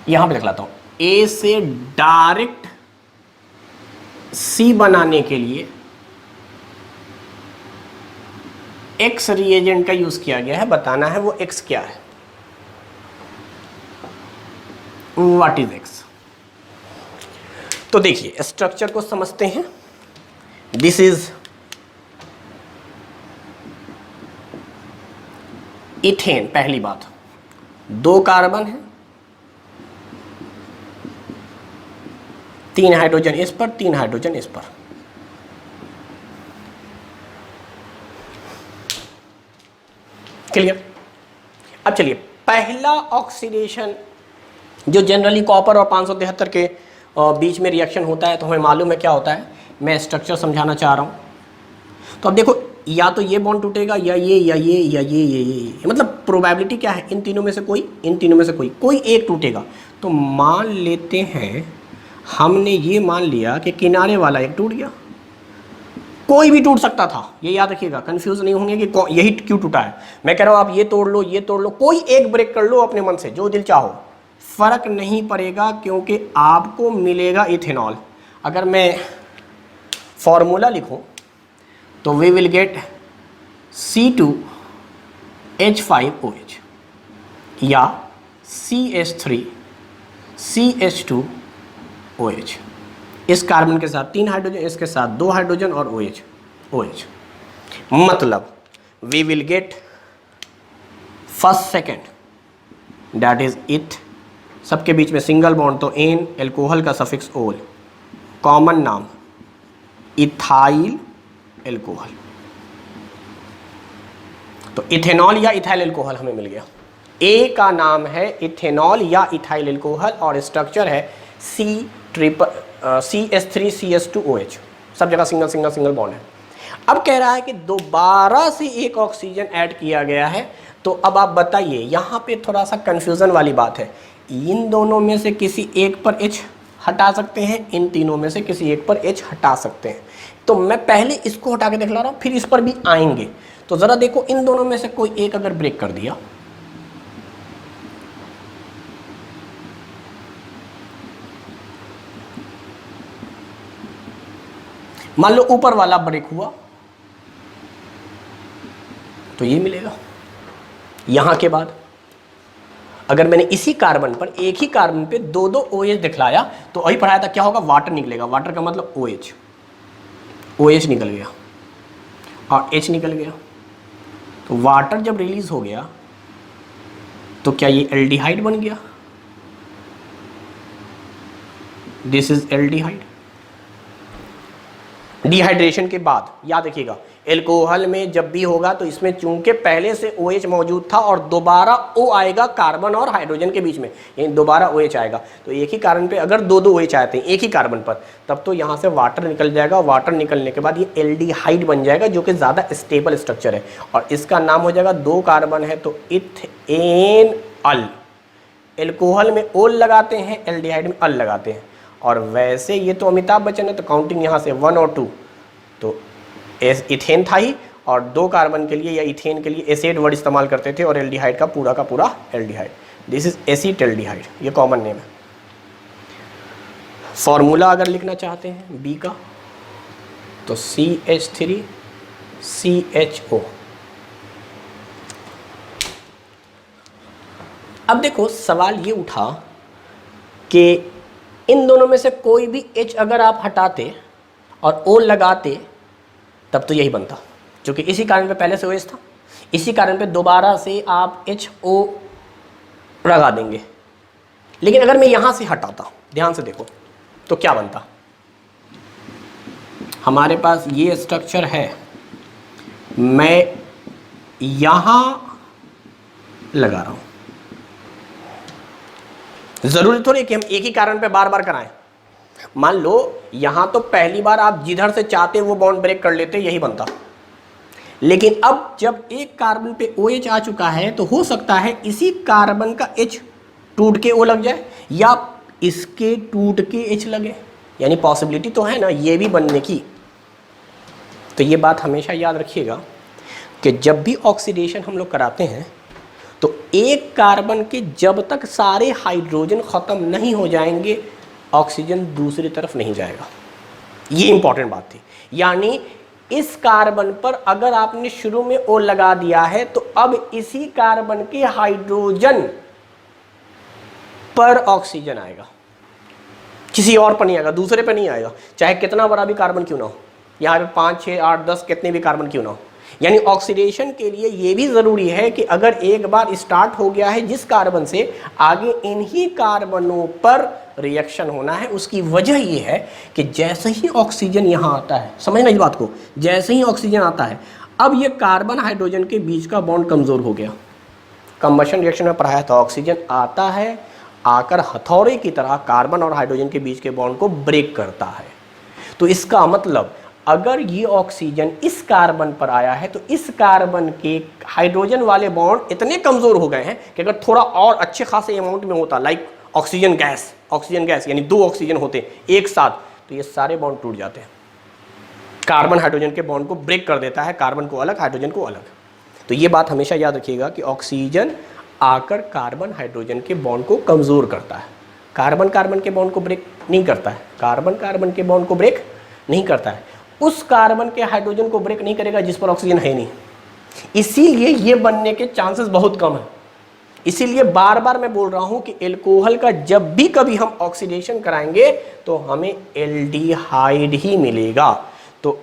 Speaker 1: यहां पे देख लाता हूं, ए से डायरेक्ट सी बनाने के लिए एक्स रिएजेंट का यूज किया गया है, बताना है वो एक्स क्या है, व्हाट इज एक्स। तो देखिए स्ट्रक्चर को समझते हैं। दिस इज इथेन, पहली बात, दो कार्बन है, तीन हाइड्रोजन इस पर, तीन हाइड्रोजन इस पर। क्लियर। अब चलिए पहला ऑक्सीडेशन जो जनरली कॉपर और 573 के बीच में रिएक्शन होता है, तो हमें मालूम है क्या होता है, मैं स्ट्रक्चर समझाना चाह रहा हूं। तो अब देखो या तो ये बॉन्ड टूटेगा या ये या ये या ये, मतलब प्रोबेबिलिटी क्या है, इन तीनों में से कोई, इन तीनों में से कोई एक टूटेगा। तो मान लेते हैं, हमने ये मान लिया कि किनारे वाला एक टूट गया, कोई भी टूट सकता था, ये याद रखिएगा, कंफ्यूज नहीं होंगे कि यही क्यों टूटा है। मैं कह रहा हूं आप ये तोड़ लो, ये तोड़ लो, कोई एक ब्रेक कर लो अपने मन से, जो दिल चाहो, फर्क नहीं पड़ेगा, क्योंकि आपको मिलेगा इथेनॉल। अगर मैं फॉर्मूला लिखूं तो वी विल गेट C2H5OH या CH3CH2OH, इस कार्बन के साथ तीन हाइड्रोजन, इसके साथ दो हाइड्रोजन और OH। मतलब we will get first second, that is eth, सबके बीच में सिंगल बॉन्ड तो एन, एल्कोहल का सफिक्स ओल, कॉमन नाम इथाइल एल्कोहल। तो इथेनॉल या इथाइल एल्कोहल हमें मिल गया। ए का नाम है इथेनॉल या इथाइल एल्कोहल और स्ट्रक्चर है CH3CH2OH, सब जगह सिंगल सिंगल सिंगल बॉन्ड है। अब कह रहा है कि दोबारा से एक ऑक्सीजन ऐड किया गया है, तो तो अब आप बताइए, यहाँ पे थोड़ा सा कंफ्यूजन वाली बात है, इन दोनों में से किसी एक पर H हटा सकते हैं, इन तीनों में से किसी एक पर H हटा सकते हैं। तो मैं पहले इसको हटा के दिखला रहा हूँ, फिर इस पर भी आएंगे। तो ज़रा देखो, इन दोनों में से कोई एक अगर ब्रेक कर दिया, मान लो ऊपर वाला ब्रेक हुआ, तो ये मिलेगा। यहां के बाद अगर मैंने इसी कार्बन पर, एक ही कार्बन पे दो दो OH दिखलाया, तो वही पढ़ाया था क्या होगा, वाटर निकलेगा। वाटर का मतलब OH, OH निकल गया और H निकल गया। तो वाटर जब रिलीज हो गया तो क्या ये एल्डिहाइड बन गया? This is aldehyde. डिहाइड्रेशन के बाद याद रखिएगा, एल्कोहल में जब भी होगा तो इसमें चूंकि पहले से OH मौजूद था और दोबारा O आएगा कार्बन और हाइड्रोजन के बीच में, यानी दोबारा OH आएगा, तो एक ही कार्बन पे अगर दो दो OH आते हैं एक ही कार्बन पर, तब तो यहाँ से वाटर निकल जाएगा। वाटर निकलने के बाद ये एल्डिहाइड बन जाएगा, जो कि ज़्यादा स्टेबल स्ट्रक्चर है, और इसका नाम हो जाएगा, दो कार्बन है तो इथेनॉल। एल्कोहल में ओल लगाते हैं, एल्डिहाइड में अल लगाते हैं। और वैसे ये तो अमिताभ बच्चन है, तो काउंटिंग यहाँ से 1 और 2, तो इथेन था ही, और दो कार्बन के लिए या इथेन के लिए एसिड वर्ड इस्तेमाल करते थे, और एल्डिहाइड का पूरा एल्डिहाइड। दिस इज एसिटेल्डिहाइड, ये कॉमन नेम है। फॉर्मूला अगर लिखना चाहते हैं बी का, तो CH3CHO। अब देखो, सवाल ये उठा कि इन दोनों में से कोई भी H अगर आप हटाते और O लगाते, तब तो यही बनता, क्योंकि इसी कारण पे पहले से OH था, इसी कारण पे दोबारा से आप HO लगा देंगे। लेकिन अगर मैं यहाँ से हटाता, ध्यान से देखो, तो क्या बनता? हमारे पास ये स्ट्रक्चर है, मैं यहाँ लगा रहा हूँ। ज़रूरी थोड़ी कि हम एक ही कारण पे बार बार कराएं। मान लो यहाँ तो पहली बार आप जिधर से चाहते वो बॉन्ड ब्रेक कर लेते, यही बनता। लेकिन अब जब एक कार्बन पे OH आ चुका है, तो हो सकता है इसी कार्बन का H टूट के O लग जाए, या इसके टूट के H लगे, यानी पॉसिबिलिटी तो है ना ये भी बनने की। तो ये बात हमेशा याद रखिएगा कि जब भी ऑक्सीडेशन हम लोग कराते हैं, तो एक कार्बन के जब तक सारे हाइड्रोजन ख़त्म नहीं हो जाएंगे, ऑक्सीजन दूसरी तरफ नहीं जाएगा। ये इंपॉर्टेंट बात थी। यानी इस कार्बन पर अगर आपने शुरू में O लगा दिया है, तो अब इसी कार्बन के हाइड्रोजन पर ऑक्सीजन आएगा, किसी और पर नहीं आएगा, दूसरे पर नहीं आएगा, चाहे कितना बड़ा भी कार्बन क्यों ना हो। यहाँ पे 5, 6, 8, 10 कितने भी कार्बन क्यों ना हो। यानी ऑक्सीडेशन के लिए ये भी ज़रूरी है कि अगर एक बार स्टार्ट हो गया है जिस कार्बन से, आगे इन्हीं कार्बनों पर रिएक्शन होना है। उसकी वजह ये है कि जैसे ही ऑक्सीजन यहाँ आता है, समझना इस बात को, जैसे ही ऑक्सीजन आता है, अब ये कार्बन हाइड्रोजन के बीच का बॉन्ड कमज़ोर हो गया। कंबशन रिएक्शन में पढ़ाया था, ऑक्सीजन आता है, आकर हथौड़े की तरह कार्बन और हाइड्रोजन के बीच के बॉन्ड को ब्रेक करता है। तो इसका मतलब अगर ये ऑक्सीजन इस कार्बन पर आया है, तो इस कार्बन के हाइड्रोजन वाले बॉन्ड इतने कमज़ोर हो गए हैं कि अगर थोड़ा और अच्छे खासे अमाउंट में होता, लाइक ऑक्सीजन गैस यानी 2 ऑक्सीजन होते एक साथ, तो ये सारे बॉन्ड टूट जाते हैं। कार्बन हाइड्रोजन के बॉन्ड को ब्रेक कर देता है, कार्बन को अलग, हाइड्रोजन को अलग। तो ये बात हमेशा याद रखिएगा कि ऑक्सीजन आकर कार्बन हाइड्रोजन के बॉन्ड को कमज़ोर करता है, कार्बन कार्बन के बॉन्ड को ब्रेक नहीं करता है, कार्बन कार्बन के बॉन्ड को ब्रेक नहीं करता है, उस कार्बन के हाइड्रोजन को ब्रेक नहीं करेगा जिस पर ऑक्सीजन है नहीं। इसीलिए ये बनने के चांसेस बहुत कम है। इसीलिए बार बार मैं बोल रहा हूं कि एल्कोहल का जब भी कभी हम ऑक्सीडेशन कराएंगे तो हमें एल्डिहाइड ही मिलेगा। तो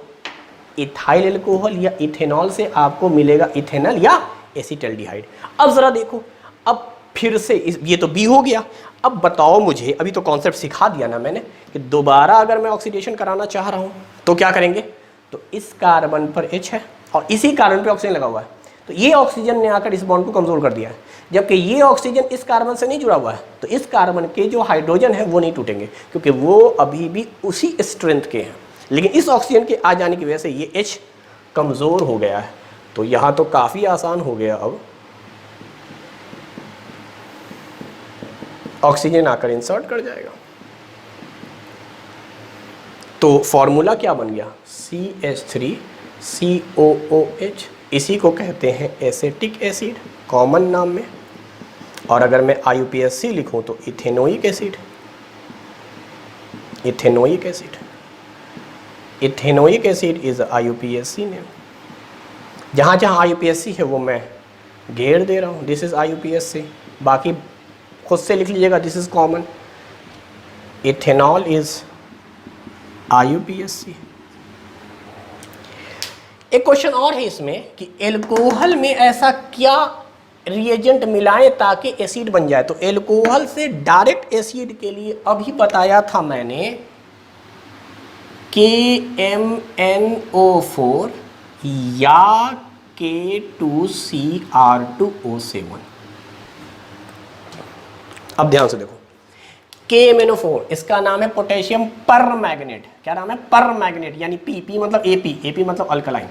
Speaker 1: इथाइल एल्कोहल या इथेनॉल से आपको मिलेगा इथेनॉल या एसिटल्डिहाइड। अब जरा देखो, अब फिर से ये तो बी हो गया। अब बताओ मुझे, अभी तो कॉन्सेप्ट सिखा दिया ना मैंने, कि दोबारा अगर मैं ऑक्सीडेशन कराना चाह रहा हूं तो क्या करेंगे। तो इस कार्बन पर H है और इसी कार्बन पे ऑक्सीजन लगा हुआ है, तो ये ऑक्सीजन ने आकर इस बॉन्ड को कमजोर कर दिया है, जबकि ये ऑक्सीजन इस कार्बन से नहीं जुड़ा हुआ है, तो इस कार्बन के जो हाइड्रोजन है वो नहीं टूटेंगे, क्योंकि वो अभी भी उसी स्ट्रेंथ के हैं। लेकिन इस ऑक्सीजन के आ जाने की वजह से ये H कमज़ोर हो गया है। तो यहाँ तो काफ़ी आसान हो गया अब ऑक्सीजन आकर इंसर्ट कर जाएगा। तो फॉर्मूला क्या बन गया, CH3COOH, इसी को कहते हैं एसेटिक एसिड कॉमन नाम में। और अगर मैं IUPAC लिखूं तो ethanoic acid, ethanoic acid, ethanoic acid is IUPAC name. जहाँ जहाँ IUPAC है वो मैं घेर दे रहा हूँ, दिस इज IUPAC, बाकी खुद से लिख लीजिएगा, this is common. Ethanol is IUPAC। एक क्वेश्चन और है इसमें कि एल्कोहल में ऐसा क्या रिएजेंट मिलाएं ताकि एसिड बन जाए। तो एल्कोहल से डायरेक्ट एसिड के लिए अभी बताया था मैंने KMNO4 या K2CR2O7। अब ध्यान से देखो, KMNO4 इसका नाम है पोटेशियम परमैंगनेट। क्या नाम है, परमैंगनेट, यानी P मतलब AP मतलब अल्कलाइन,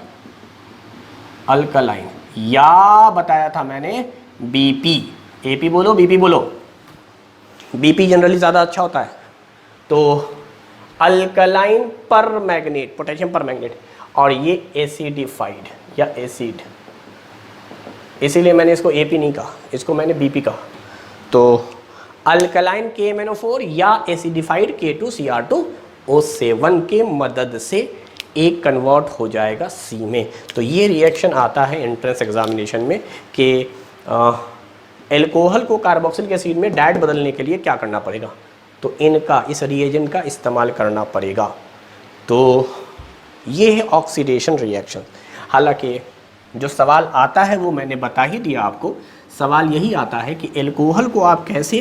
Speaker 1: अल्कलाइन। या बताया था मैंने BP, AP बोलो BP बोलो, BP जनरली ज़्यादा अच्छा होता है। तो अल्कलाइन परमैंगनेट, पोटेशियम परमैंगनेट, और ये एसिडिफाइड या एसिड, इसीलिए मैंने इसको AP नहीं कहा, इसको मैंने BP कहा। तो अल्कलाइन KMNO4 या एसिडिफाइड K2CR2O7 के मदद से एक कन्वर्ट हो जाएगा C में। तो ये रिएक्शन आता है एंट्रेंस एग्जामिनेशन में कि एल्कोहल को कार्बोक्सिलिक एसिड में डायरेक्ट बदलने के लिए क्या करना पड़ेगा, तो इनका, इस रिएजेंट का इस्तेमाल करना पड़ेगा। तो ये है ऑक्सीडेशन रिएक्शन। हालांकि जो सवाल आता है वो मैंने बता ही दिया आपको, सवाल यही आता है कि एल्कोहल को आप कैसे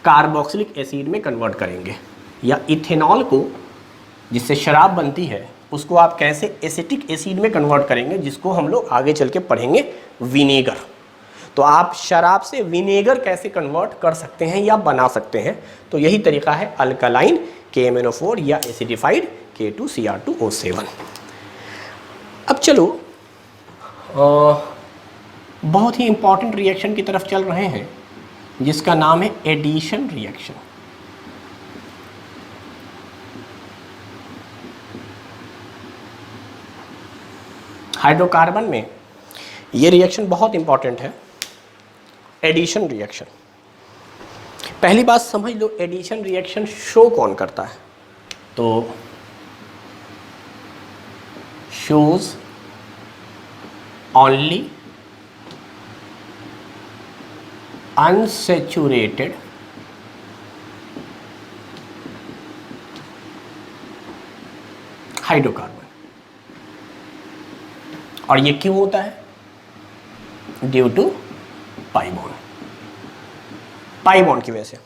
Speaker 1: कार्बोक्सिलिक एसिड में कन्वर्ट करेंगे, या इथेनॉल को जिससे शराब बनती है उसको आप कैसे एसिटिक एसिड में कन्वर्ट करेंगे, जिसको हम लोग आगे चल के पढ़ेंगे विनेगर। तो आप शराब से विनेगर कैसे कन्वर्ट कर सकते हैं या बना सकते हैं, तो यही तरीका है अल्कलाइन KMNO4 या एसिडिफाइड K2CR2O7। अब चलो बहुत ही इंपॉर्टेंट रिएक्शन की तरफ चल रहे हैं जिसका नाम है एडिशन रिएक्शन। हाइड्रोकार्बन में ये रिएक्शन बहुत इंपॉर्टेंट है, एडिशन रिएक्शन। पहली बात समझ लो, एडिशन रिएक्शन शो कौन करता है, तो शोज ओनली अनसैचुरेटेड हाइड्रोकार्बन। और ये क्यों होता है, due to pi bond, pi bond की वजह से।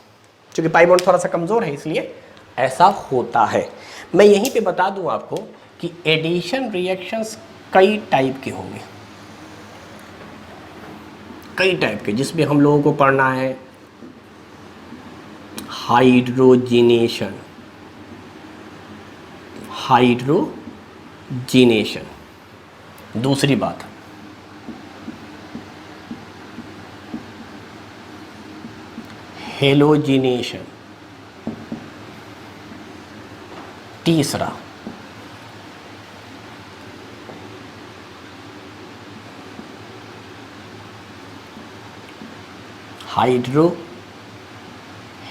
Speaker 1: क्योंकि पाई बॉन्ड थोड़ा सा कमज़ोर है इसलिए ऐसा होता है। मैं यहीं पे बता दूं आपको कि एडिशन रिएक्शंस कई टाइप के होंगे, कई टाइप के, जिसमें हम लोगों को पढ़ना है हाइड्रोजिनेशन, हाइड्रोजिनेशन। दूसरी बात हेलोजिनेशन। तीसरा हाइड्रो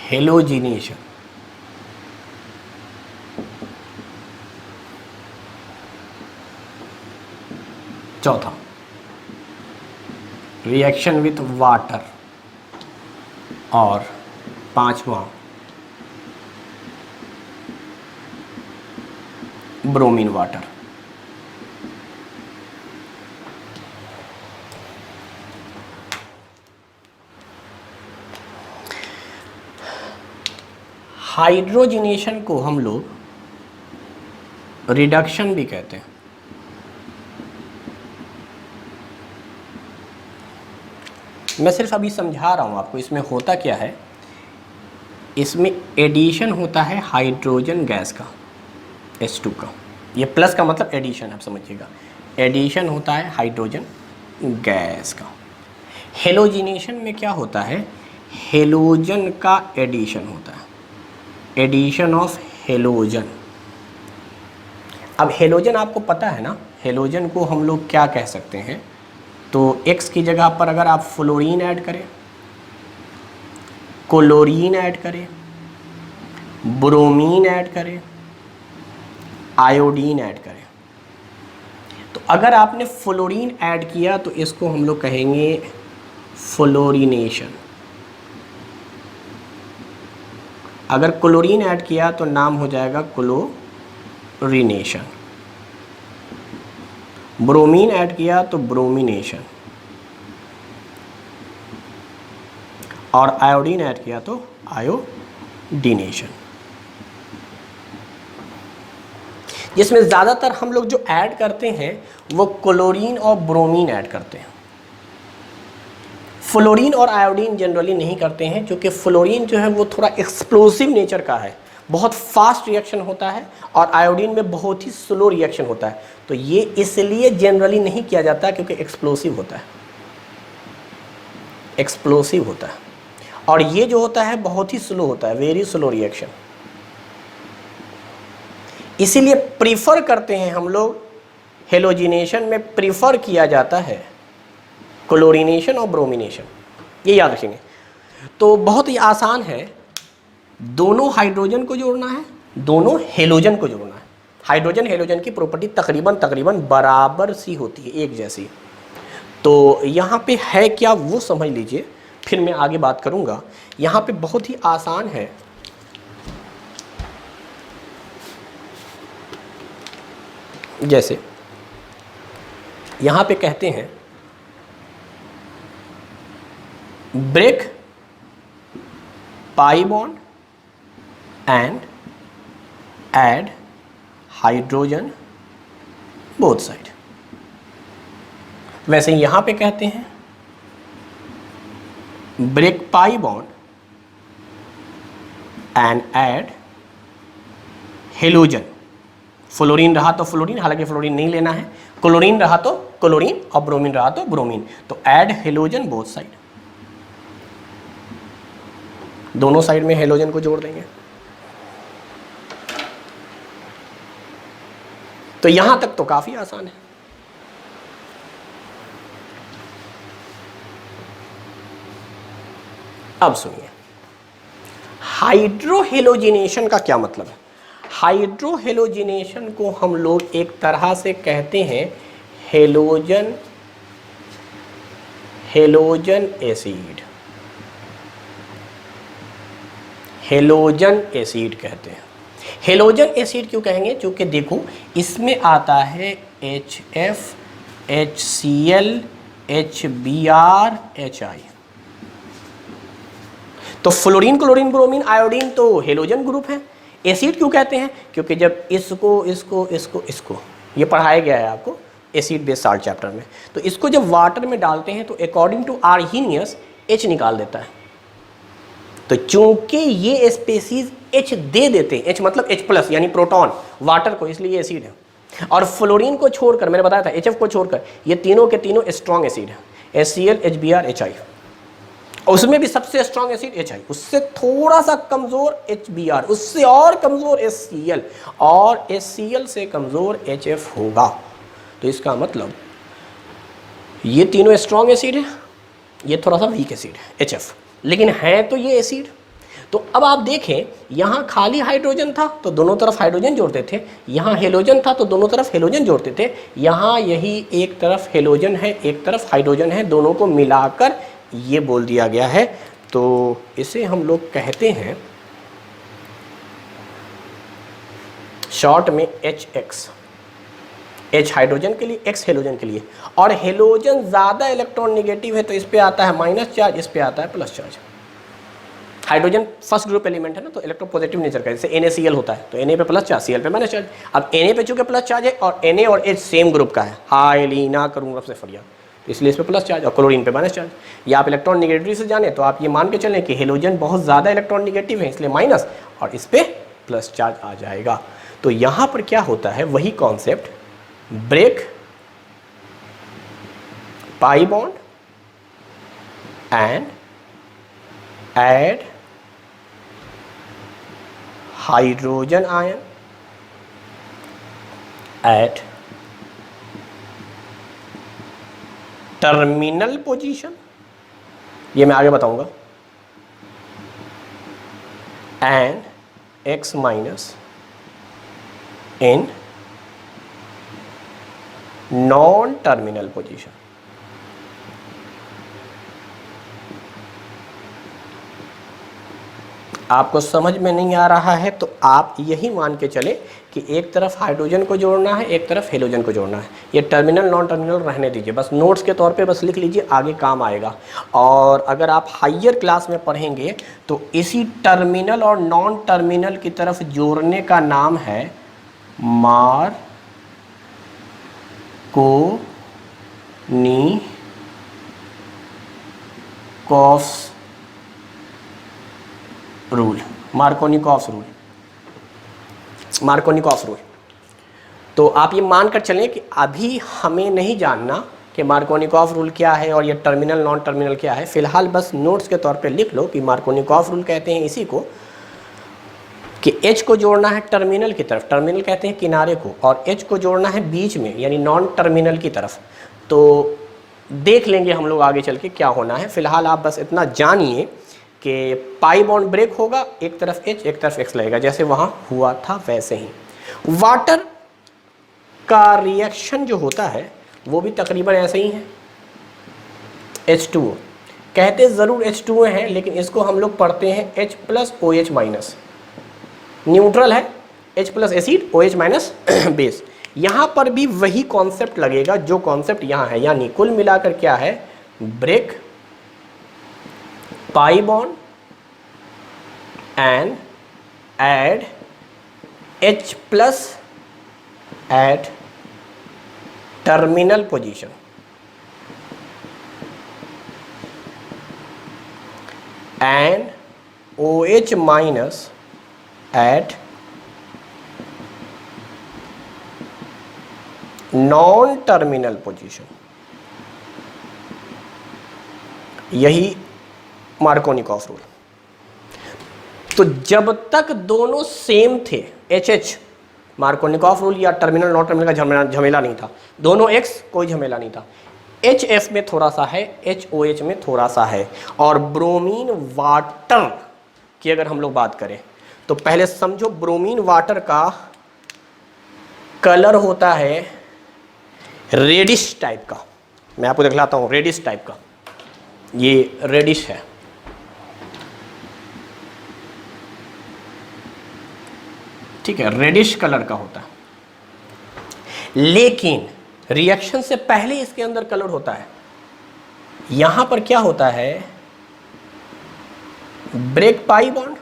Speaker 1: हेलोजिनेशन। चौथा रिएक्शन विथ वाटर। और पांचवा ब्रोमीन वाटर। हाइड्रोजिनेशन को हम लोग रिडक्शन भी कहते हैं। मैं सिर्फ अभी समझा रहा हूँ आपको इसमें होता क्या है। इसमें एडिशन होता है हाइड्रोजन गैस का, H2 का। ये प्लस का मतलब एडिशन, आप समझिएगा। एडिशन होता है हाइड्रोजन गैस का। हेलोजिनेशन में क्या होता है, हेलोजन का एडिशन होता है, एडिशन ऑफ हेलोजन। अब हेलोजन आपको पता है ना, हेलोजन को हम लोग क्या कह सकते हैं, तो X की जगह पर अगर आप फ्लोरीन ऐड करें, क्लोरीन ऐड करें, ब्रोमीन ऐड करें, आयोडीन ऐड करें, तो अगर आपने फ्लोरीन ऐड किया तो इसको हम लोग कहेंगे फ्लोरीनेशन। अगर क्लोरीन ऐड किया तो नाम हो जाएगा क्लोरीनेशन। ब्रोमीन ऐड किया तो ब्रोमिनेशन, और आयोडीन ऐड किया तो आयोडीनेशन। जिसमें ज़्यादातर हम लोग जो ऐड करते हैं वो क्लोरीन और ब्रोमीन ऐड करते हैं। फ्लोरीन और आयोडीन जनरली नहीं करते हैं, क्योंकि फ्लोरीन जो है वो थोड़ा एक्सप्लोसिव नेचर का है, बहुत फास्ट रिएक्शन होता है, और आयोडीन में बहुत ही स्लो रिएक्शन होता है। तो ये इसलिए जनरली नहीं किया जाता क्योंकि एक्सप्लोसिव होता है, एक्सप्लोसिव होता है, और ये जो होता है बहुत ही स्लो होता है, वेरी स्लो रिएक्शन। इसीलिए प्रीफर करते हैं हम लोग, हेलोजिनेशन में प्रीफर किया जाता है क्लोरीनेशन और ब्रोमिनेशन, ये याद रखेंगे। तो बहुत ही आसान है, दोनों हाइड्रोजन को जोड़ना है, दोनों हेलोजन को जोड़ना है। हाइड्रोजन हेलोजन की प्रॉपर्टी तकरीबन बराबर सी होती है, एक जैसी। तो यहाँ पे है क्या वो समझ लीजिए, फिर मैं आगे बात करूँगा। यहाँ पे बहुत ही आसान है, जैसे यहाँ पे कहते हैं break pi bond and add hydrogen both side। वैसे यहाँ पे कहते हैं break pi bond and add halogen. Fluorine रहा तो फ्लोरीन, हालांकि फ्लोरीन नहीं लेना है, क्लोरीन रहा तो क्लोरीन और ब्रोमीन रहा तो ब्रोमीन, तो ऐड हेलोजन बोथ साइड, दोनों साइड में हेलोजन को जोड़ देंगे। तो यहां तक तो काफी आसान है। अब सुनिए, हाइड्रोहेलोजिनेशन का क्या मतलब है। हाइड्रोहेलोजिनेशन को हम लोग एक तरह से कहते हैं हेलोजन एसिड, हेलोजन एसिड कहते हैं। हेलोजन एसिड क्यों कहेंगे, क्योंकि देखो इसमें आता है HF, HCl, HBr, HI। तो फ्लोरीन, क्लोरीन, ब्रोमीन, आयोडीन तो हेलोजन ग्रुप है। एसिड क्यों कहते हैं, क्योंकि जब इसको ये पढ़ाया गया है आपको एसिड बेस साल्ट चैप्टर में, तो इसको जब वाटर में डालते हैं तो अकॉर्डिंग टू आर्हीनियस H निकाल देता है। तो चूंकि ये स्पेसीज H दे देते हैं, H मतलब H+ यानी प्रोटॉन वाटर को, इसलिए एसिड है। और फ्लोरीन को छोड़कर, मैंने बताया था HF को छोड़कर, ये तीनों के तीनों स्ट्रॉन्ग एसिड है, HCl, HBr, HI। उसमें भी सबसे स्ट्रॉन्ग एसिड HI, उससे थोड़ा सा कमजोर HBr, उससे और कमजोर HCl, और HCl से कमजोर HF होगा। तो इसका मतलब ये तीनों स्ट्रॉन्ग एसिड है, ये थोड़ा सा वीक एसिड है HF, लेकिन है तो ये एसिड। तो अब आप देखें, यहाँ खाली हाइड्रोजन था तो दोनों तरफ हाइड्रोजन जोड़ते थे, यहाँ हेलोजन था तो दोनों तरफ हेलोजन जोड़ते थे, यहाँ यही एक तरफ हेलोजन है, एक तरफ हाइड्रोजन है, दोनों को मिलाकर ये बोल दिया गया है। तो इसे हम लोग कहते हैं शॉर्ट में HX, H हाइड्रोजन के लिए, X हेलोजन के लिए। और हेलोजन ज़्यादा इलेक्ट्रॉन नेगेटिव है तो इस पे आता है माइनस चार्ज, इस पे आता है plus charge. Hydrogen first group element है ना, तो इलेक्ट्रो पॉजिटिव नेचर का, जैसे NaCl होता है तो Na पे प्लस चार्ज, Cl पे माइनस चार्ज। अब Na पे चूंकि प्लस चार्ज है और Na और H सेम ग्रुप का है, हाइलीना करूँगा सबसे फरिया, तो इसलिए इस पे प्लस चार्ज, और क्लोरीन पे माइनस चार्ज। या आप इलेक्ट्रॉन निगेटिव से जाने तो आप ये मान के चलें कि हेलोजन बहुत ज़्यादा इलेक्ट्रॉन निगेटिव है, इसलिए माइनस, और इस पे प्लस चार्ज आ जाएगा। तो यहाँ पर क्या होता है, वही concept, break pi bond and add hydrogen ion at terminal position, ये मैं आगे बताऊंगा, and X minus in non terminal position. आपको समझ में नहीं आ रहा है तो आप यही मान के चले कि एक तरफ हाइड्रोजन को जोड़ना है, एक तरफ हेलोजन को जोड़ना है। ये टर्मिनल नॉन टर्मिनल रहने दीजिए, बस नोट्स के तौर पे बस लिख लीजिए, आगे काम आएगा। और अगर आप हायर क्लास में पढ़ेंगे तो इसी टर्मिनल और नॉन टर्मिनल की तरफ जोड़ने का नाम है मार्कोनिकॉफ रूल। तो आप ये मानकर चलें कि अभी हमें नहीं जानना कि मार्कोनिकॉफ रूल क्या है और ये टर्मिनल नॉन टर्मिनल क्या है। फिलहाल बस नोट्स के तौर पे लिख लो कि मार्कोनिकॉफ रूल कहते हैं इसी को कि H को जोड़ना है टर्मिनल की तरफ, टर्मिनल कहते हैं किनारे को, और H को जोड़ना है बीच में यानी नॉन टर्मिनल की तरफ। तो देख लेंगे हम लोग आगे चल के क्या होना है। फिलहाल आप बस इतना जानिए कि पाई बॉन्ड ब्रेक होगा, एक तरफ H एक तरफ X लगेगा, जैसे वहाँ हुआ था वैसे ही। वाटर का रिएक्शन जो होता है वो भी तकरीबन ऐसे ही है। H2O कहते ज़रूर H2O है, लेकिन इसको हम लोग पढ़ते हैं H plus OH minus. Neutral है, H plus acid OH minus base. यहाँ पर भी वही कॉन्सेप्ट लगेगा जो कॉन्सेप्ट यहाँ है, यानी कुल मिलाकर क्या है, break, pi bond and add H plus at terminal position and OH minus at non terminal position. यही मार्कोनिकॉफ रूल। तो जब तक दोनों सेम थे HH, मार्कोनिकॉफ रूल या टर्मिनल नॉन टर्मिनल का झमेला नहीं था, दोनों X कोई झमेला नहीं था। HF में थोड़ा सा है, HOH में थोड़ा सा है। और ब्रोमीन वाटर की अगर हम लोग बात करें तो पहले समझो, ब्रोमीन वाटर का कलर होता है रेडिश टाइप का। मैं आपको दिखलाता हूँ रेडिश टाइप का, ये रेडिश है। ठीक है, रेडिश कलर का होता है, लेकिन रिएक्शन से पहले इसके अंदर कलर होता है। यहां पर क्या होता है, break pi bond,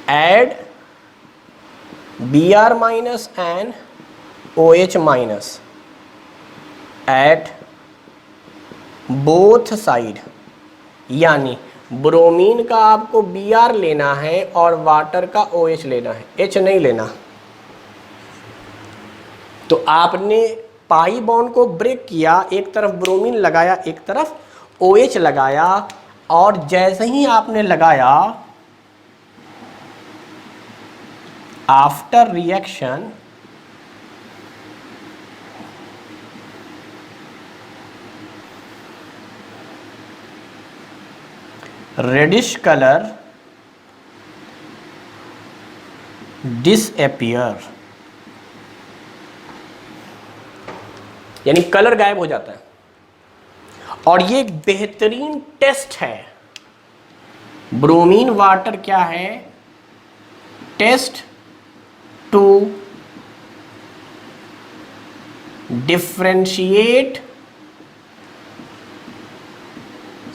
Speaker 1: add Br minus and OH minus at both side, यानी ब्रोमीन का आपको Br लेना है और वाटर का OH लेना है, H नहीं लेना। तो आपने पाई बॉन्ड को ब्रेक किया, एक तरफ ब्रोमीन लगाया एक तरफ OH लगाया, और जैसे ही आपने लगाया, after reaction reddish colour disappear, यानी कलर गायब हो जाता है। और ये एक बेहतरीन टेस्ट है। ब्रोमीन वाटर क्या है, test to differentiate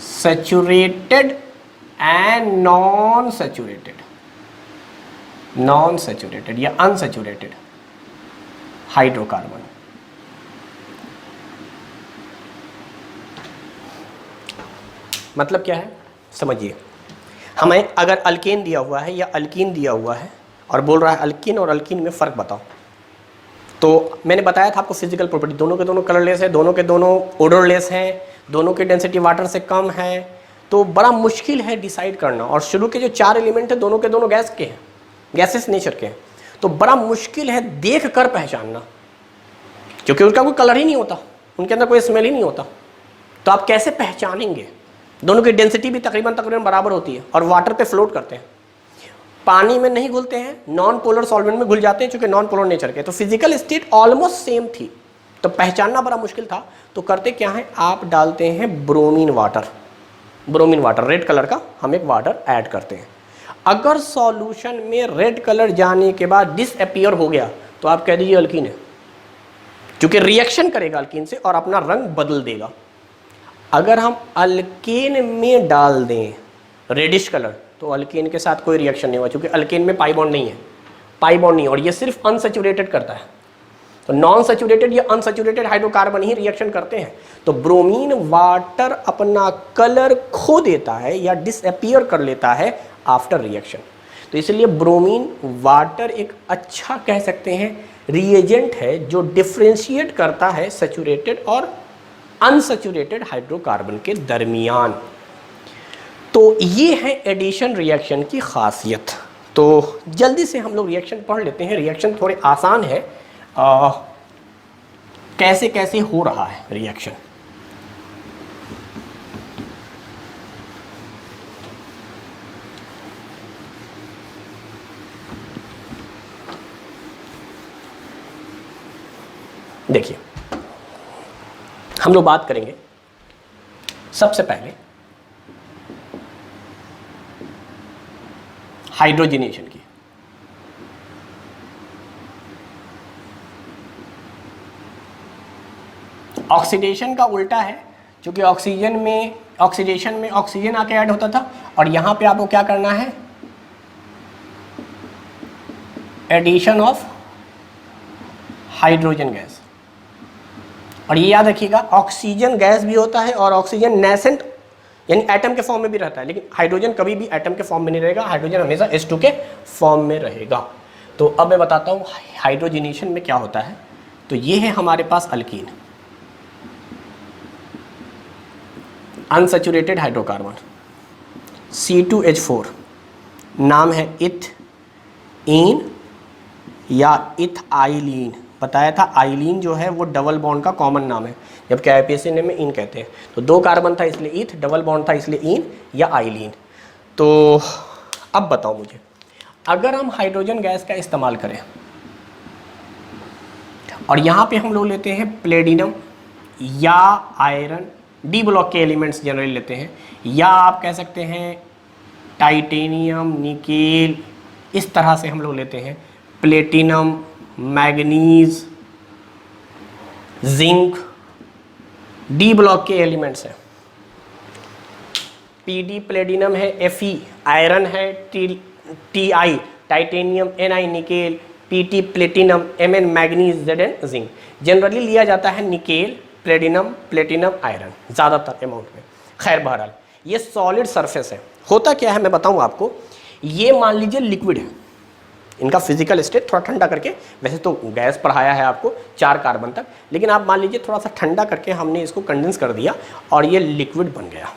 Speaker 1: saturated and non saturated या अनसैचुरेटेड हाइड्रोकार्बन। मतलब क्या है समझिए, हमें अगर अल्केन दिया हुआ है या अल्कीन दिया हुआ है और बोल रहा है अल्कीन और अल्कीन में फ़र्क बताओ, तो मैंने बताया था आपको फिजिकल प्रॉपर्टी, दोनों के दोनों कलरलेस है, दोनों के दोनों ओडरलेस हैं, दोनों की डेंसिटी वाटर से कम है, तो बड़ा मुश्किल है डिसाइड करना। और शुरू के जो 4 एलिमेंट है दोनों के दोनों गैस के हैं, गैसेस नेचर के हैं, तो बड़ा मुश्किल है देख कर पहचानना, क्योंकि उनका कोई कलर ही नहीं होता, उनके अंदर कोई स्मेल ही नहीं होता। तो आप कैसे पहचानेंगे? दोनों की डेंसिटी भी तकरीबन बराबर होती है और वाटर पे फ्लोट करते हैं, पानी में नहीं घुलते हैं, नॉन पोलर सॉल्वेंट में घुल जाते हैं, चूंकि नॉन पोलर नेचर के। तो फिजिकल स्टेट ऑलमोस्ट सेम थी, तो पहचानना बड़ा मुश्किल था। तो करते क्या है, आप डालते हैं bromine water, bromine water rat colour का हम एक वाटर ऐड करते हैं। अगर सॉल्यूशन में रेड कलर जाने के बाद डिसअपीयर हो गया तो आप कह दीजिए अल्कीन है, क्योंकि रिएक्शन करेगा अल्कीन से और अपना रंग बदल देगा। अगर हम अल्केन में डाल दें रेडिश कलर तो अल्केन के साथ कोई रिएक्शन नहीं होगा, क्योंकि अल्केन में पाई बॉन्ड नहीं है, पाई बॉन्ड नहीं है, और ये सिर्फ अनसैचुरेटेड करता है। तो नॉन सैचुरेटेड या अनसैचुरेटेड हाइड्रोकार्बन ही रिएक्शन करते हैं। तो ब्रोमीन वाटर अपना कलर खो देता है या डिसअपीयर कर लेता है आफ्टर रिएक्शन। तो इसलिए ब्रोमीन वाटर एक अच्छा कह सकते हैं रिएजेंट है जो डिफ्रेंशिएट करता है सैचुरेटेड और अनसैचुरेटेड हाइड्रोकार्बन के दरमियान। तो ये है एडिशन रिएक्शन की खासियत। तो जल्दी से हम लोग रिएक्शन पढ़ लेते हैं। रिएक्शन थोड़े आसान है, कैसे कैसे हो रहा है रिएक्शन। देखिए, हम लोग बात करेंगे सबसे पहले हाइड्रोजनेशन की। ऑक्सीडेशन का उल्टा है, क्योंकि ऑक्सीजन में ऑक्सीडेशन में ऑक्सीजन आके ऐड होता था, और यहां पे आपको क्या करना है, एडिशन ऑफ हाइड्रोजन गैस। और ये याद रखिएगा, ऑक्सीजन गैस भी होता है और ऑक्सीजन नेसेंट यानी एटम के फॉर्म में भी रहता है, लेकिन हाइड्रोजन कभी भी एटम के फॉर्म में नहीं रहेगा, हाइड्रोजन हमेशा H2 के फॉर्म में रहेगा। तो अब मैं बताता हूँ हाइड्रोजनेशन में क्या होता है। तो ये है हमारे पास अल्कीन, अनसैचुरेटेड हाइड्रोकार्बन, C2H4, नाम है इथीन या इथाइलीन। बताया था आइलीन जो है वो डबल बॉन्ड का कॉमन नाम है, जबकि IUPAC में इन कहते हैं। तो 2 कार्बन था इसलिए इथ, डबल बॉन्ड था इसलिए इन या आइलीन। तो अब बताओ मुझे, अगर हम हाइड्रोजन गैस का इस्तेमाल करें और यहाँ पे हम लोग लेते हैं प्लेटिनम या आयरन, डी ब्लॉक के एलिमेंट्स जनरली लेते हैं, या आप कह सकते हैं टाइटेनियम, निकेल, इस तरह से हम लोग लेते हैं, platinum, manganese, zinc, D block के एलिमेंट्स हैं। पीडी प्लेटिनम है, Fe आयरन है, Ti titanium, Ni nickel, Pt platinum, Mn manganese, Zn zinc. Generally लिया जाता है निकेल, प्लेटिनम आयरन ज़्यादातर अमाउंट में। खैर बहरहाल ये सॉलिड सरफेस है। होता क्या है मैं बताऊं आपको, ये मान लीजिए लिक्विड है, इनका फिजिकल स्टेट थोड़ा ठंडा करके, वैसे तो गैस पढ़ाया है आपको 4 कार्बन तक, लेकिन आप मान लीजिए थोड़ा सा ठंडा करके हमने इसको कंडेंस कर दिया और ये लिक्विड बन गया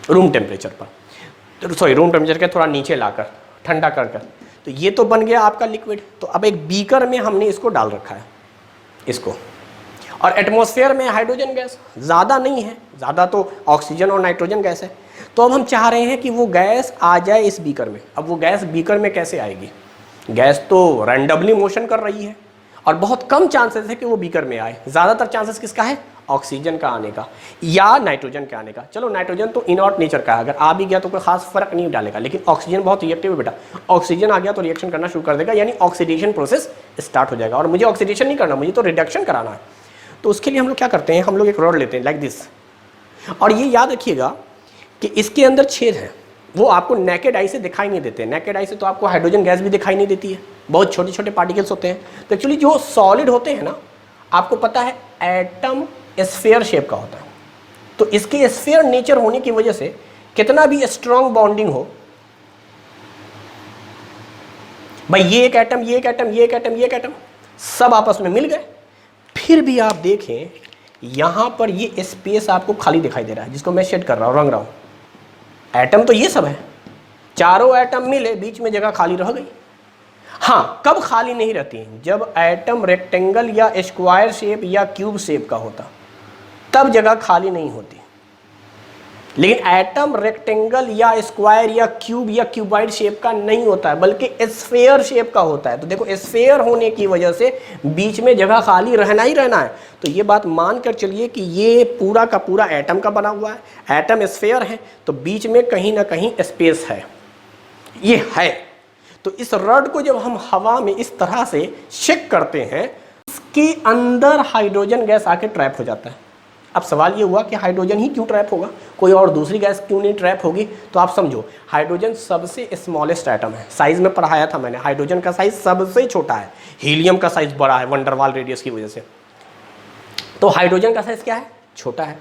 Speaker 1: रूम टेम्परेचर पर, सॉरी रूम टेम्परेचर के थोड़ा नीचे लाकर ठंडा कर कर, तो ये तो बन गया आपका लिक्विड। तो अब एक बीकर में हमने इसको डाल रखा है इसको, और एटमॉस्फेयर में हाइड्रोजन गैस ज़्यादा नहीं है, ज़्यादा तो ऑक्सीजन और नाइट्रोजन गैस है। तो अब हम चाह रहे हैं कि वो गैस आ जाए इस बीकर में। अब वो गैस बीकर में कैसे आएगी, गैस तो रैंडमली मोशन कर रही है और बहुत कम चांसेस है कि वो बीकर में आए। ज़्यादातर चांसेस किसका है, ऑक्सीजन का आने का या नाइट्रोजन के आने का। चलो नाइट्रोजन तो इनऑर्ट नेचर का है, अगर आ भी गया तो कोई खास फर्क नहीं डालेगा, लेकिन ऑक्सीजन बहुत रिएक्टिव है बेटा, ऑक्सीजन आ गया तो रिएक्शन करना शुरू कर देगा, यानी ऑक्सीडेशन प्रोसेस स्टार्ट हो जाएगा। और मुझे ऑक्सीडेशन नहीं करना, मुझे तो रिडक्शन कराना है। तो उसके लिए हम लोग क्या करते हैं, हम लोग एक रॉड लेते हैं लाइक दिस, और ये याद रखिएगा कि इसके अंदर छेद है, वो आपको नेकेड आई से दिखाई नहीं देते। नेकेड आई से तो आपको हाइड्रोजन गैस भी दिखाई नहीं देती है, बहुत छोटे छोटे पार्टिकल्स होते हैं। तो एक्चुअली जो सॉलिड होते हैं ना, आपको पता है एटम स्फीयर शेप का होता है, तो इसके स्फीयर नेचर होने की वजह से कितना भी स्ट्रॉन्ग बॉन्डिंग हो, भाई ये एक एटम, ये एक एटम, ये एक एटम, ये एक एटम, सब आपस में मिल गए, फिर भी आप देखें यहां पर ये स्पेस आपको खाली दिखाई दे रहा है, जिसको मैं शेड कर रहा हूं, रंग रहा हूं, एटम तो ये सब है, चारों एटम मिले, बीच में जगह खाली रह गई। हाँ, कब खाली नहीं रहती? जब एटम रेक्टेंगल या स्क्वायर शेप या क्यूब शेप का होता, तब जगह खाली नहीं होती। लेकिन एटम रेक्टेंगल या स्क्वायर या क्यूब या क्यूबाइड शेप का नहीं होता है, बल्कि स्फेयर शेप का होता है। तो देखो, स्फेयर होने की वजह से बीच में जगह खाली रहना ही रहना है। तो ये बात मान कर चलिए कि ये पूरा का पूरा एटम का बना हुआ है, एटम स्फेयर है, तो बीच में कहीं ना कहीं स्पेस है, ये है। तो इस रॉड को जब हम हवा में इस तरह से शेक करते हैं, इसके अंदर हाइड्रोजन गैस आके ट्रैप हो जाता है। अब सवाल ये हुआ कि हाइड्रोजन ही क्यों ट्रैप होगा, कोई और दूसरी गैस क्यों नहीं ट्रैप होगी? तो आप समझो, हाइड्रोजन सबसे स्मॉलेस्ट एटम है। साइज में पढ़ाया था मैंने, हाइड्रोजन का साइज सबसे छोटा है, हीलियम का साइज बड़ा है वंडरवाल रेडियस की वजह से। तो हाइड्रोजन का साइज क्या है? छोटा है।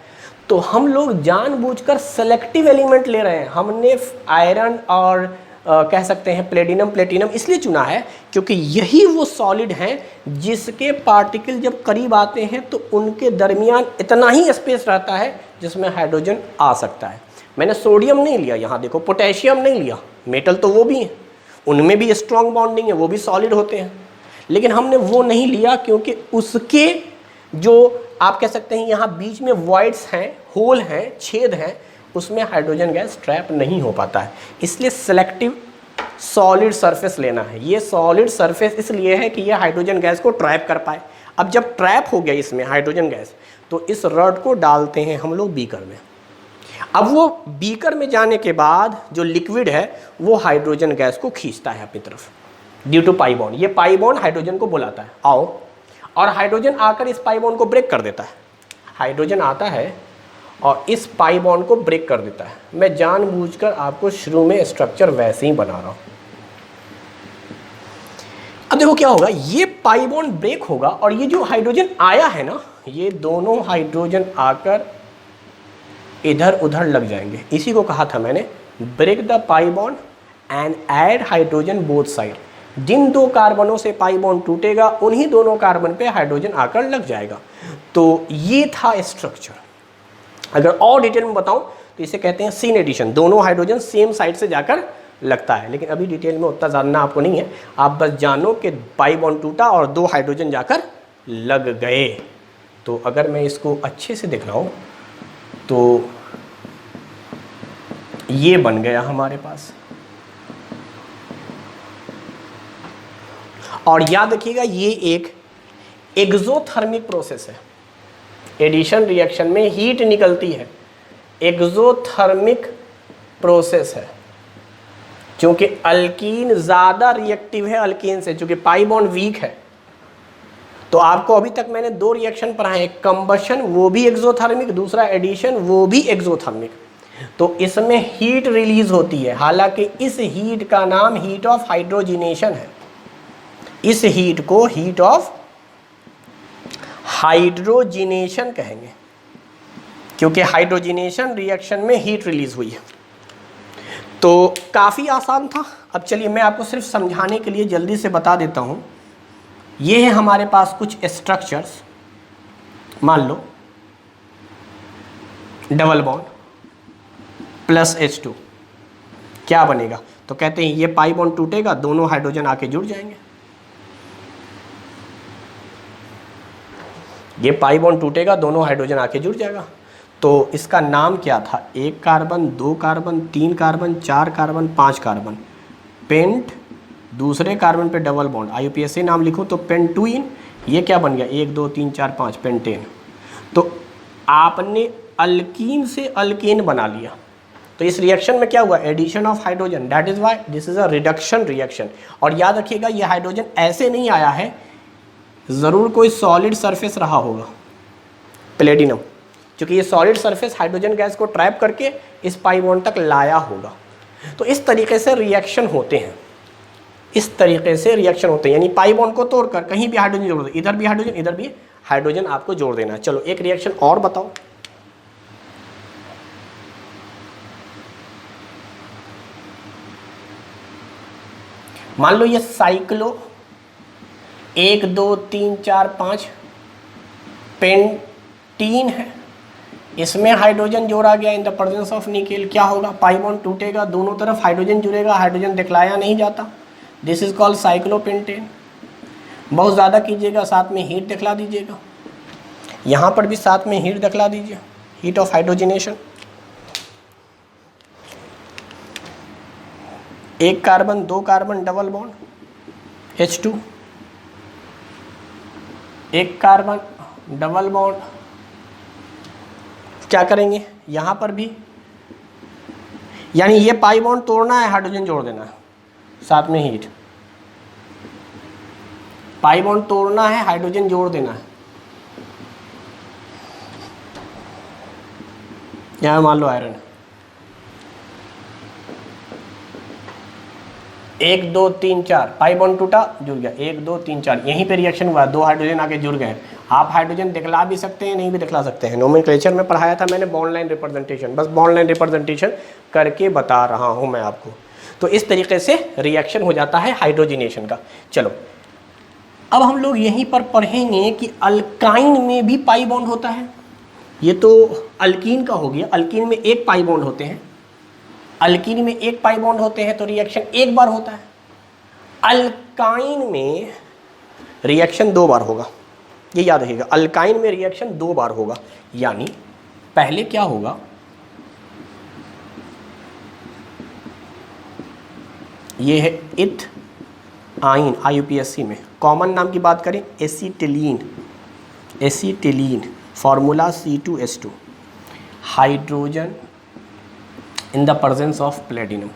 Speaker 1: तो हम लोग जानबूझकर सेलेक्टिव एलिमेंट ले रहे हैं। हमने आयरन और कह सकते हैं प्लेटिनम इसलिए चुना है क्योंकि यही वो सॉलिड हैं जिसके पार्टिकल जब करीब आते हैं तो उनके दरमियान इतना ही स्पेस रहता है जिसमें हाइड्रोजन आ सकता है। मैंने सोडियम नहीं लिया, यहाँ देखो पोटेशियम नहीं लिया, मेटल तो वो भी हैं, उनमें भी स्ट्रॉन्ग बॉन्डिंग है, वो भी सॉलिड होते हैं। लेकिन हमने वो नहीं लिया क्योंकि उसके जो आप कह सकते हैं यहाँ बीच में वॉइड्स हैं, होल हैं, छेद हैं, उसमें हाइड्रोजन गैस ट्रैप नहीं हो पाता है। इसलिए सेलेक्टिव सॉलिड सरफेस लेना है। ये सॉलिड सरफेस इसलिए है कि ये हाइड्रोजन गैस को ट्रैप कर पाए। अब जब ट्रैप हो गया इसमें हाइड्रोजन गैस, तो इस रॉड को डालते हैं हम लोग बीकर में। अब वो बीकर में जाने के बाद जो लिक्विड है वो हाइड्रोजन गैस को खींचता है अपनी तरफ ड्यू टू पाई बॉन्ड। ये पाई बॉन्ड हाइड्रोजन को बुलाता है आओ, और हाइड्रोजन आकर इस पाई बॉन्ड को ब्रेक कर देता है। हाइड्रोजन आता है और इस पाई बॉन्ड को ब्रेक कर देता है। मैं जानबूझकर आपको शुरू में स्ट्रक्चर वैसे ही बना रहा हूं। अब देखो क्या होगा, ये पाई बॉन्ड ब्रेक होगा और ये जो हाइड्रोजन आया है ना, ये दोनों हाइड्रोजन आकर इधर उधर लग जाएंगे। इसी को कहा था मैंने, break the pi bond and add hydrogen both side. जिन दो कार्बनों से पाई बॉन्ड टूटेगा उन्हीं दोनों कार्बन पे हाइड्रोजन आकर लग जाएगा। तो ये था स्ट्रक्चर। अगर और डिटेल में बताऊं तो इसे कहते हैं सीन एडिशन, दोनों हाइड्रोजन सेम साइड से जाकर लगता है। लेकिन अभी डिटेल में उतना जानना आपको नहीं है, आप बस जानो कि पाई बॉन्ड टूटा और दो हाइड्रोजन जाकर लग गए। तो अगर मैं इसको अच्छे से दिख रहा हूं तो ये बन गया हमारे पास। और याद रखिएगा ये एक एक्सोथर्मिक प्रोसेस है। एडिशन रिएक्शन में हीट निकलती है, एक्सोथर्मिक प्रोसेस है। क्योंकि अल्कीन ज़्यादा रिएक्टिव है अल्कीन से, क्योंकि पाई बॉन्ड वीक है। तो आपको अभी तक मैंने दो रिएक्शन पढ़ाए, एक कंबशन वो भी एक्सोथर्मिक, दूसरा एडिशन वो भी एक्सोथर्मिक। तो इसमें हीट रिलीज होती है, हालांकि इस हीट का नाम हीट ऑफ हाइड्रोजिनेशन है। इस हीट को हीट ऑफ हाइड्रोजिनेशन कहेंगे, क्योंकि हाइड्रोजिनेशन रिएक्शन में हीट रिलीज हुई है। तो काफ़ी आसान था। अब चलिए मैं आपको सिर्फ समझाने के लिए जल्दी से बता देता हूँ। ये है हमारे पास कुछ स्ट्रक्चर्स, मान लो डबल बॉन्ड प्लस H2, क्या बनेगा? तो कहते हैं ये पाई बॉन्ड टूटेगा, दोनों हाइड्रोजन आके जुड़ जाएंगे। ये पाई बॉन्ड टूटेगा, दोनों हाइड्रोजन आके जुड़ जाएगा। तो इसका नाम क्या था? एक कार्बन, दो कार्बन, तीन कार्बन, चार कार्बन, पांच कार्बन, पेंट। दूसरे कार्बन पे डबल बॉन्ड, IUPAC नाम लिखो तो पेंटुइन। ये क्या बन गया? एक दो तीन चार पाँच, पेंटेन। तो आपने अल्कीन से अल्केन बना लिया। तो इस रिएक्शन में क्या हुआ? Addition of hydrogen, that is why this is a reduction reaction. और याद रखिएगा ये हाइड्रोजन ऐसे नहीं आया है, ज़रूर कोई सॉलिड सरफेस रहा होगा, प्लेटिनम, क्योंकि ये सॉलिड सरफेस हाइड्रोजन गैस को ट्रैप करके इस पाई बॉन्ड तक लाया होगा। तो इस तरीके से रिएक्शन होते हैं, इस तरीके से रिएक्शन होते हैं, यानी पाई बॉन्ड को तोड़कर कहीं भी हाइड्रोजन जोड़ दो, इधर भी हाइड्रोजन, इधर भी हाइड्रोजन आपको जोड़ देना। चलो एक रिएक्शन और बताओ। मान लो ये साइक्लो 1 2 3 4 5 पेंटीन है, इसमें हाइड्रोजन जोड़ा गया in the presence of nickel, क्या होगा, पाई बॉन्ड टूटेगा, दोनों तरफ हाइड्रोजन जुड़ेगा, हाइड्रोजन दिखलाया नहीं जाता, दिस इज कॉल्ड साइक्लोपेंटेन। बहुत ज़्यादा कीजिएगा, साथ में हीट दिखला दीजिएगा, यहाँ पर भी साथ में हीट दिखला दीजिए, हीट ऑफ हाइड्रोजनेशन। एक कार्बन, दो कार्बन, डबल बॉन्ड H2, एक कार्बन, डबल बॉन्ड, क्या करेंगे यहाँ पर भी, यानी ये पाई बॉन्ड तोड़ना है, हाइड्रोजन जोड़ देना है, साथ में हीट, पाई बॉन्ड तोड़ना है, हाइड्रोजन जोड़ देना है। यहाँ मान लो आयरन, 1 2 3 4, पाई बॉन्ड टूटा, जुड़ गया, 1 2 3 4, यहीं पे रिएक्शन हुआ, दो हाइड्रोजन आके जुड़ गए। आप हाइड्रोजन दिखला भी सकते हैं, नहीं भी दिखला सकते हैं। नोमेनक्लेचर में पढ़ाया था मैंने बॉन्ड लाइन रिप्रेजेंटेशन, बस बॉन्ड लाइन रिप्रेजेंटेशन करके बता रहा हूँ मैं आपको। तो इस तरीके से रिएक्शन हो जाता है हाइड्रोजनेशन का। चलो अब हम लोग यहीं पर पढ़ेंगे कि अल्काइन में भी पाई बॉन्ड होता है। ये तो अल्कीन का हो गया, अल्कीन में एक पाई बॉन्ड होते हैं, अल्कीन में एक पाई बॉन्ड होते हैं तो रिएक्शन एक बार होता है। अल्काइन में रिएक्शन 2 बार होगा, ये याद रखिएगा, अल्काइन में रिएक्शन 2 बार होगा। यानी पहले क्या होगा, ये है इथ आइन, IUPAC में कॉमन नाम की बात करें acetylene, acetylene, formula C2H2, hydrogen in the presence of platinum.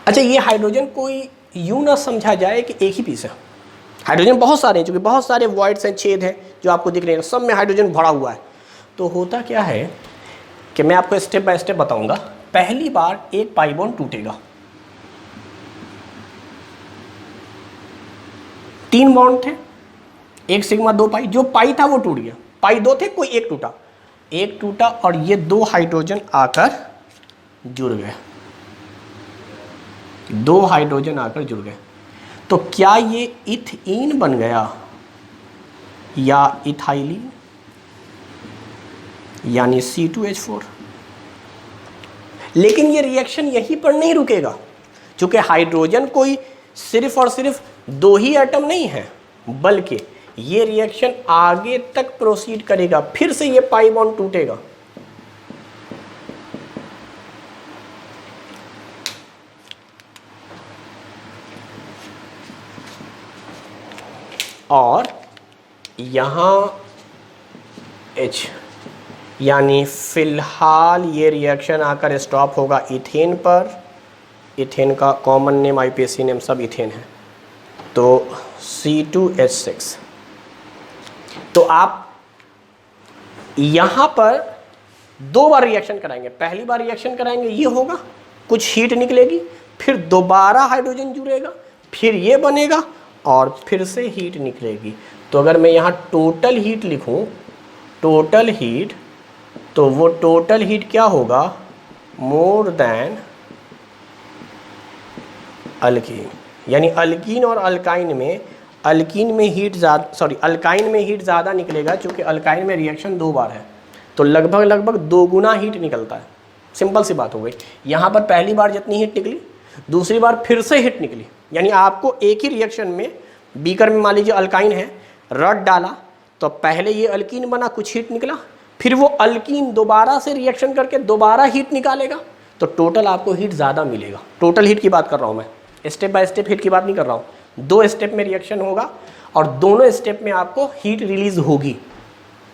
Speaker 1: अच्छा, ये हाइड्रोजन कोई यूं ना समझा जाए कि एक ही पीस है, हाइड्रोजन बहुत सारे हैं, चूँकि बहुत सारे वॉइड्स हैं, छेद हैं जो आपको दिख रहे हैं, सब में हाइड्रोजन भरा हुआ है। तो होता क्या है कि मैं आपको स्टेप बाय स्टेप बताऊंगा। पहली बार एक पाई बॉन्ड टूटेगा, 3 बॉन्ड थे, एक सिग्मा 2 पाई, जो पाई था वो टूट गया, पाई 2 थे, कोई एक टूटा, एक टूटा और ये 2 हाइड्रोजन आकर जुड़ गए, 2 हाइड्रोजन आकर जुड़ गए। तो क्या ये इथीन बन गया या इथाइलिन, यानी C2H4। लेकिन ये रिएक्शन यहीं पर नहीं रुकेगा, क्योंकि हाइड्रोजन कोई सिर्फ और सिर्फ 2 ही एटम नहीं है, बल्कि ये रिएक्शन आगे तक प्रोसीड करेगा, फिर से ये पाई बॉन्ड टूटेगा। और यहाँ H, यानी फिलहाल ये रिएक्शन आकर स्टॉप होगा इथेन पर। इथेन का कॉमन नेम IUPAC नेम सब इथेन है, तो C2H6। तो आप यहाँ पर 2 बार रिएक्शन कराएंगे। पहली बार रिएक्शन कराएंगे, ये होगा, कुछ हीट निकलेगी, फिर दोबारा हाइड्रोजन जुड़ेगा, फिर ये बनेगा और फिर से हीट निकलेगी। तो अगर मैं यहाँ टोटल हीट लिखूँ, टोटल हीट, तो वो टोटल हीट क्या होगा, मोर देन अल्कीन। यानी अल्कीन और अल्काइन में, अल्कीन में हीट ज़्यादा, सॉरी अल्काइन में हीट ज़्यादा निकलेगा, क्योंकि अल्काइन में रिएक्शन 2 बार है, तो लगभग 2 गुना हीट निकलता है। सिंपल सी बात हो गई। यहाँ पर पहली बार जितनी हीट निकली, दूसरी बार फिर से हीट निकली। यानी आपको एक ही रिएक्शन में, बीकर में मान लीजिए अल्काइन है, रड डाला तो पहले ये अल्कीन बना, कुछ हीट निकला, फिर वो अल्कीन दोबारा से रिएक्शन करके दोबारा हीट निकालेगा, तो टोटल आपको हीट ज़्यादा मिलेगा। टोटल हीट की बात कर रहा हूँ मैं, स्टेप बाय स्टेप हीट की बात नहीं कर रहा हूँ। 2 स्टेप में रिएक्शन होगा और दोनों स्टेप में आपको हीट रिलीज होगी,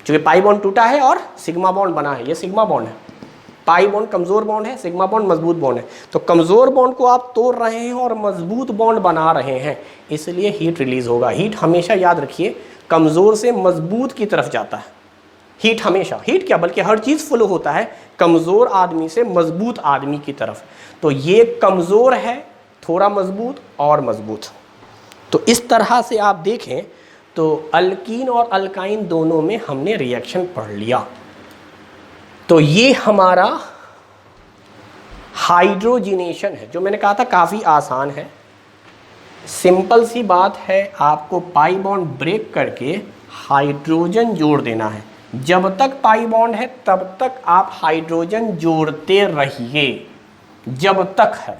Speaker 1: क्योंकि पाई बॉन्ड टूटा है और सिग्मा बॉन्ड बना है। ये सिग्मा बॉन्ड है, पाई बॉन्ड कमज़ोर बॉन्ड है, सिग्मा बॉन्ड मजबूत बॉन्ड है। तो कमज़ोर बॉन्ड को आप तोड़ रहे हैं और मजबूत बॉन्ड बना रहे हैं, इसलिए हीट रिलीज होगा। हीट हमेशा याद रखिए कमज़ोर से मजबूत की तरफ जाता है। हीट हमेशा, हीट क्या बल्कि हर चीज़ फ्लो होता है कमज़ोर आदमी से मजबूत आदमी की तरफ। तो ये कमज़ोर है, थोड़ा मजबूत और मजबूत। तो इस तरह से आप देखें तो अल्कीन और अल्काइन दोनों में हमने रिएक्शन पढ़ लिया। तो ये हमारा हाइड्रोजिनेशन है, जो मैंने कहा था काफ़ी आसान है, सिंपल सी बात है। आपको पाई बॉन्ड ब्रेक करके हाइड्रोजन जोड़ देना है, जब तक पाई बॉन्ड है तब तक आप हाइड्रोजन जोड़ते रहिए, जब तक है।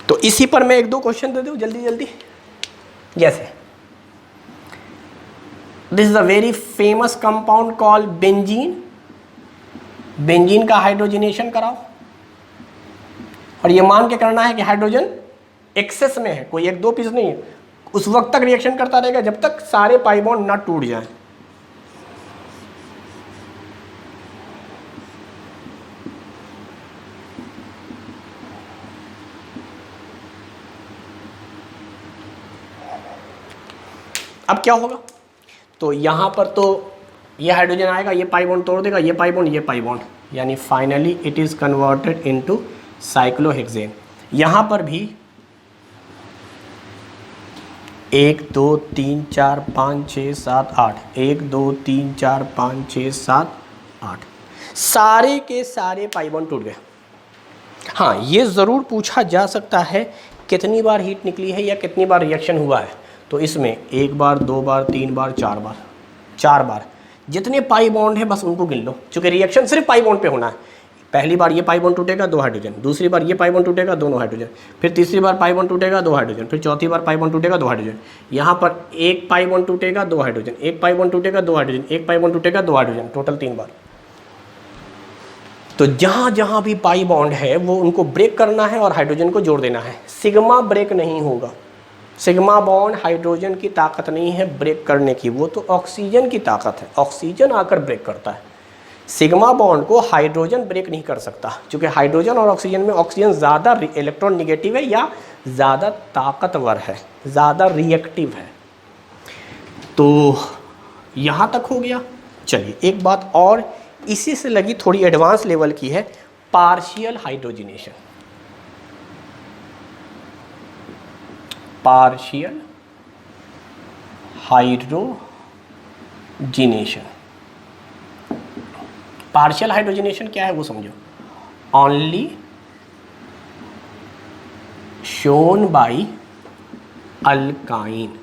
Speaker 1: तो इसी पर मैं एक दो क्वेश्चन दे दूं जल्दी जल्दी। जैसे this is a very famous compound called benzene. Benzene का हाइड्रोजनेशन कराओ और ये मान के करना है कि हाइड्रोजन एक्सेस में है, कोई एक दो पीस नहीं है। उस वक्त तक रिएक्शन करता रहेगा जब तक सारे पाई बॉन्ड ना टूट जाए। अब क्या होगा, तो यहां पर तो ये हाइड्रोजन आएगा, ये पाई बॉन्ड तोड़ देगा, ये पाई बॉन्ड, ये पाई बॉन्ड, यानी finally it is converted into cyclohexane. यहां पर भी 1 2 3 4 5 6 7 8, 1 2 3 4 5 6 7 8, सारे के सारे पाई बॉन्ड टूट गए। हाँ, ये ज़रूर पूछा जा सकता है कितनी बार हीट निकली है या कितनी बार रिएक्शन हुआ है। तो इसमें 1 बार 2 बार 3 बार 4 बार, 4 बार जितने पाई बॉन्ड है बस उनको गिन लो, क्योंकि रिएक्शन सिर्फ पाई बॉन्ड पे होना है। पहली बार ये पाई बॉन्ड टूटेगा 2 हाइड्रोजन, दूसरी बार ये पाई बॉन्ड टूटेगा 2 हाइड्रोजन, फिर तीसरी बार पाई बॉन्ड टूटेगा 2 हाइड्रोजन, फिर चौथी बार पाई बॉन्ड टूटेगा 2 हाइड्रोजन। यहाँ पर एक पाई बॉन्ड टूटेगा 2 हाइड्रोजन, एक पाई बॉन्ड टूटेगा 2 हाइड्रोजन, एक पाई बॉन्ड टूटेगा 2 हाइड्रोजन, टोटल 3 बार। तो जहाँ जहाँ भी पाई बॉन्ड है वो उनको ब्रेक करना है और हाइड्रोजन को जोड़ देना है। सिग्मा ब्रेक नहीं होगा, सिग्मा बॉन्ड हाइड्रोजन की ताकत नहीं है ब्रेक करने की, वो तो ऑक्सीजन की ताकत है, ऑक्सीजन आकर ब्रेक करता है। सिग्मा बॉन्ड को हाइड्रोजन ब्रेक नहीं कर सकता, क्योंकि हाइड्रोजन और ऑक्सीजन में ऑक्सीजन ज़्यादा इलेक्ट्रॉन निगेटिव है या ज़्यादा ताकतवर है, ज़्यादा रिएक्टिव है। तो यहाँ तक हो गया। चलिए एक बात और इसी से लगी, थोड़ी एडवांस लेवल की है, partial hydrogenation. Partial hydrogenation, partial hydrogenation क्या है वो समझो। Only shown by alkyne,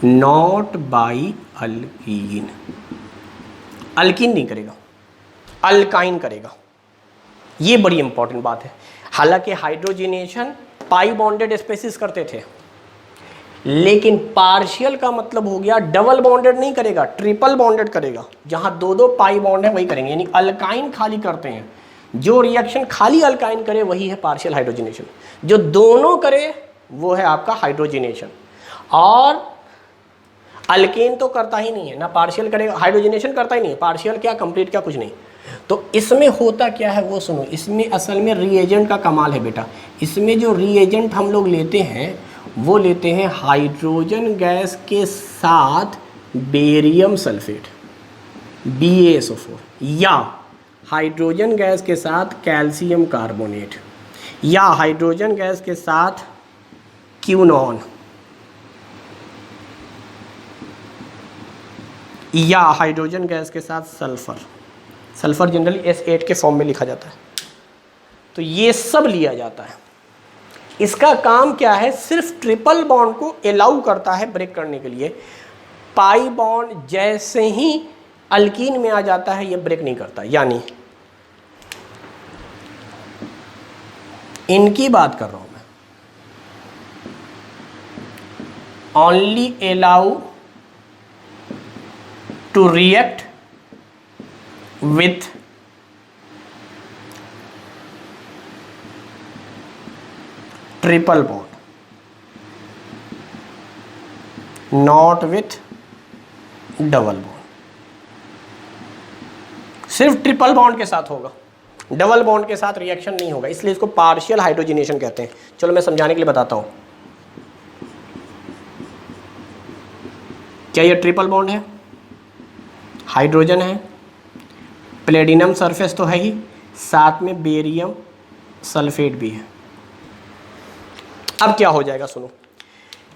Speaker 1: not by alkene. Alkene नहीं करेगा, अल्काइन करेगा। ये बड़ी इंपॉर्टेंट बात है। हालांकि हाइड्रोजनेशन पाई बॉन्डेड स्पेसिस करते थे, लेकिन पार्शियल का मतलब हो गया डबल बॉन्डेड नहीं करेगा, ट्रिपल बॉन्डेड करेगा। जहां 2 पाई बॉन्ड है वही करेंगे, यानी अल्काइन खाली करते हैं। जो रिएक्शन खाली अल्काइन करे वही है पार्शियल हाइड्रोजनेशन, जो दोनों करे वो है आपका हाइड्रोजनेशन। और अल्केन तो करता ही नहीं है ना, पार्शियल करेगा, हाइड्रोजनेशन करता ही नहीं है, पार्शियल क्या कंप्लीट क्या कुछ नहीं। तो इसमें होता क्या है वो सुनो। इसमें असल में रिएजेंट का कमाल है बेटा। इसमें जो रिएजेंट हम लोग लेते हैं वो लेते हैं हाइड्रोजन गैस के साथ बेरियम सल्फेट BaSO4, या हाइड्रोजन गैस के साथ कैल्शियम कार्बोनेट, या हाइड्रोजन गैस के साथ क्यूनॉन, या हाइड्रोजन गैस के साथ सल्फर। सल्फर जनरली S8 के फॉर्म में लिखा जाता है। तो ये सब लिया जाता है। इसका काम क्या है, सिर्फ ट्रिपल बॉन्ड को अलाउ करता है ब्रेक करने के लिए। पाई बॉन्ड जैसे ही अल्कीन में आ जाता है ये ब्रेक नहीं करता। यानी इनकी बात कर रहा हूं मैं, only allow to react with triple bond, not with double bond। सिर्फ ट्रिपल बॉन्ड के साथ होगा, डबल बॉन्ड के साथ रिएक्शन नहीं होगा, इसलिए इसको पार्शियल हाइड्रोजनेशन कहते हैं। चलो मैं समझाने के लिए बताता हूं। क्या ये ट्रिपल बॉन्ड है, हाइड्रोजन है, प्लेटिनम सरफेस तो है ही, साथ में बेरियम सल्फेट भी है। अब क्या हो जाएगा सुनो,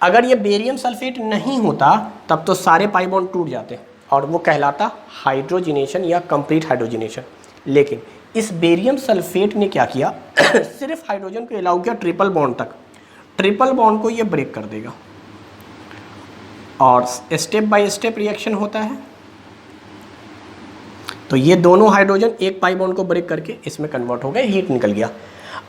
Speaker 1: अगर ये बेरियम सल्फेट नहीं होता तब तो सारे पाई बॉन्ड टूट जाते और वो कहलाता हाइड्रोजनेशन या कंप्लीट हाइड्रोजनेशन। लेकिन इस बेरियम सल्फेट ने क्या किया, सिर्फ हाइड्रोजन को अलाउ किया ट्रिपल बॉन्ड तक। ट्रिपल बॉन्ड को ये ब्रेक कर देगा और स्टेप बाय स्टेप रिएक्शन होता है। तो ये दोनों हाइड्रोजन एक पाई बॉन्ड को ब्रेक करके इसमें कन्वर्ट हो गए, हीट निकल गया।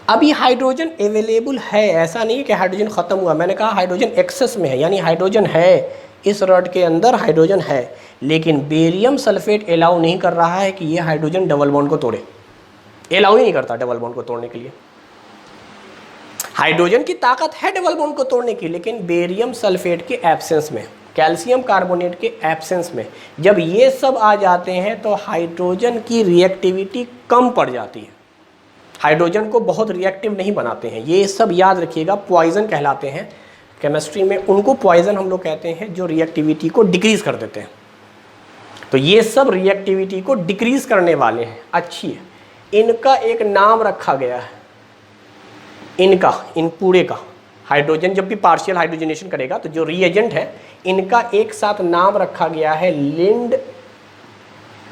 Speaker 1: अब ये हाइड्रोजन अवेलेबल है, ऐसा नहीं है कि हाइड्रोजन ख़त्म हुआ। मैंने कहा हाइड्रोजन एक्सेस में है, यानी हाइड्रोजन है, इस रॉड के अंदर हाइड्रोजन है, लेकिन बेरियम सल्फेट अलाउ नहीं कर रहा है कि ये हाइड्रोजन डबल बॉन्ड को तोड़े, अलाउ ही नहीं करता डबल बॉन्ड को तोड़ने के लिए। हाइड्रोजन की ताकत है डबल बॉन्ड को तोड़ने की, लेकिन बेरियम सल्फेट के एब्सेंस में, कैल्शियम कार्बोनेट के एब्सेंस में जब ये सब आ जाते हैं तो हाइड्रोजन की रिएक्टिविटी कम पड़ जाती है, हाइड्रोजन को बहुत रिएक्टिव नहीं बनाते हैं। ये सब याद रखिएगा, पॉइजन कहलाते हैं केमिस्ट्री में, उनको पॉइजन हम लोग कहते हैं जो रिएक्टिविटी को डिक्रीज कर देते हैं। तो ये सब रिएक्टिविटी को डिक्रीज करने वाले हैं, अच्छी है। इनका एक नाम रखा गया है, इनका, इन पूरे का हाइड्रोजन जब भी पार्शियल हाइड्रोजनेशन करेगा तो जो रिएजेंट है इनका एक साथ नाम रखा गया है लिंड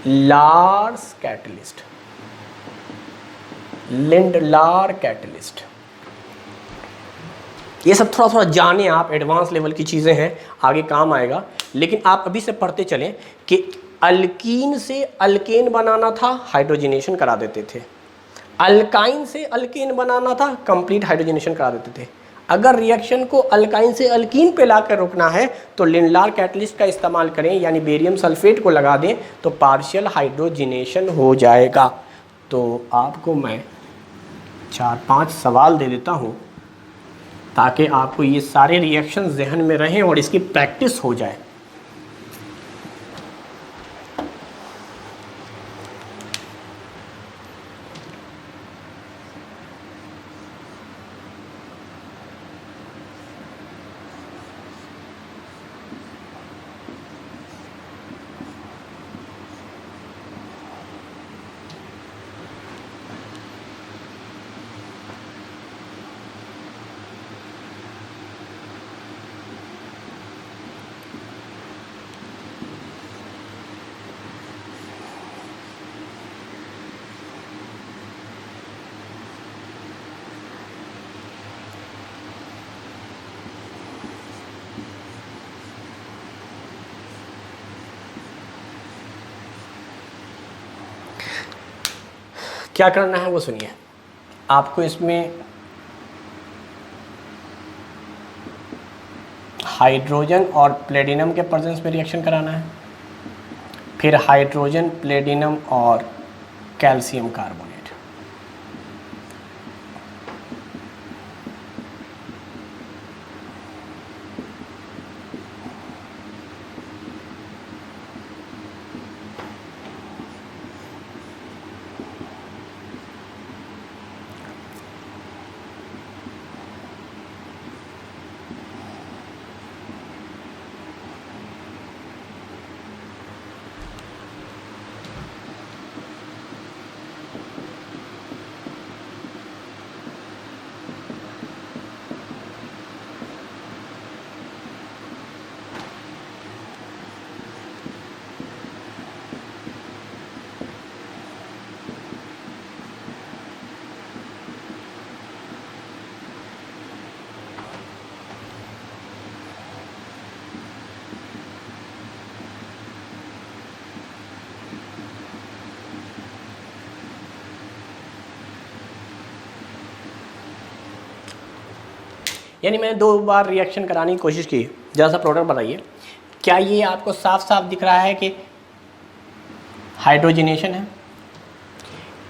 Speaker 1: लार्स कैटलिस्ट, लिंड लार कैटलिस्ट। ये सब थोड़ा थोड़ा जाने आप, एडवांस लेवल की चीज़ें हैं, आगे काम आएगा। लेकिन आप अभी से पढ़ते चलें कि अल्कीन से अल्केन बनाना था, हाइड्रोजनेशन करा देते थे। अल्काइन से अल्केन बनाना था, कंप्लीट हाइड्रोजनेशन करा देते थे। अगर रिएक्शन को अल्काइन से अल्कीन पे लाकर रोकना है तो लिंडलार कैटलिस्ट का इस्तेमाल करें, यानी बेरियम सल्फेट को लगा दें तो पार्शियल हाइड्रोजनेशन हो जाएगा। तो आपको मैं 4-5 सवाल दे देता हूँ ताकि आपको ये सारे रिएक्शन जहन में रहें और इसकी प्रैक्टिस हो जाए। क्या करना है वो सुनिए। आपको इसमें हाइड्रोजन और प्लेटिनम के प्रेजेंस में रिएक्शन कराना है, फिर हाइड्रोजन, प्लेटिनम और कैल्शियम कार्बोनेट। यानी मैंने 2 बार रिएक्शन कराने की कोशिश की। जरा सा प्रोडक्ट बताइए, क्या ये आपको साफ साफ दिख रहा है कि हाइड्रोजनेशन है?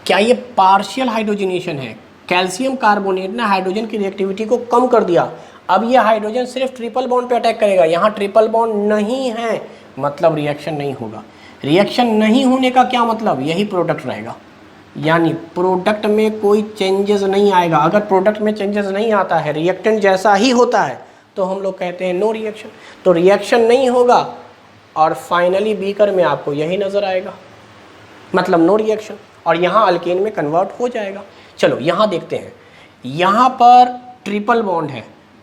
Speaker 1: क्या ये पार्शियल हाइड्रोजनेशन है? कैल्शियम कार्बोनेट ने हाइड्रोजन की रिएक्टिविटी को कम कर दिया। अब ये हाइड्रोजन सिर्फ ट्रिपल बॉन्ड पे अटैक करेगा, यहाँ ट्रिपल बॉन्ड नहीं है, मतलब रिएक्शन नहीं होगा। रिएक्शन नहीं होने का क्या मतलब? यही प्रोडक्ट रहेगा, यानी प्रोडक्ट में कोई चेंजेस नहीं आएगा। अगर प्रोडक्ट में चेंजेस नहीं आता है, रिएक्टेंट जैसा ही होता है, तो हम लोग कहते हैं नो रिएक्शन। तो रिएक्शन नहीं होगा और फाइनली बीकर में आपको यही नज़र आएगा, मतलब नो रिएक्शन, और यहाँ अल्केन में कन्वर्ट हो जाएगा। चलो यहाँ देखते हैं, यहाँ पर ट्रिपल बॉन्ड है,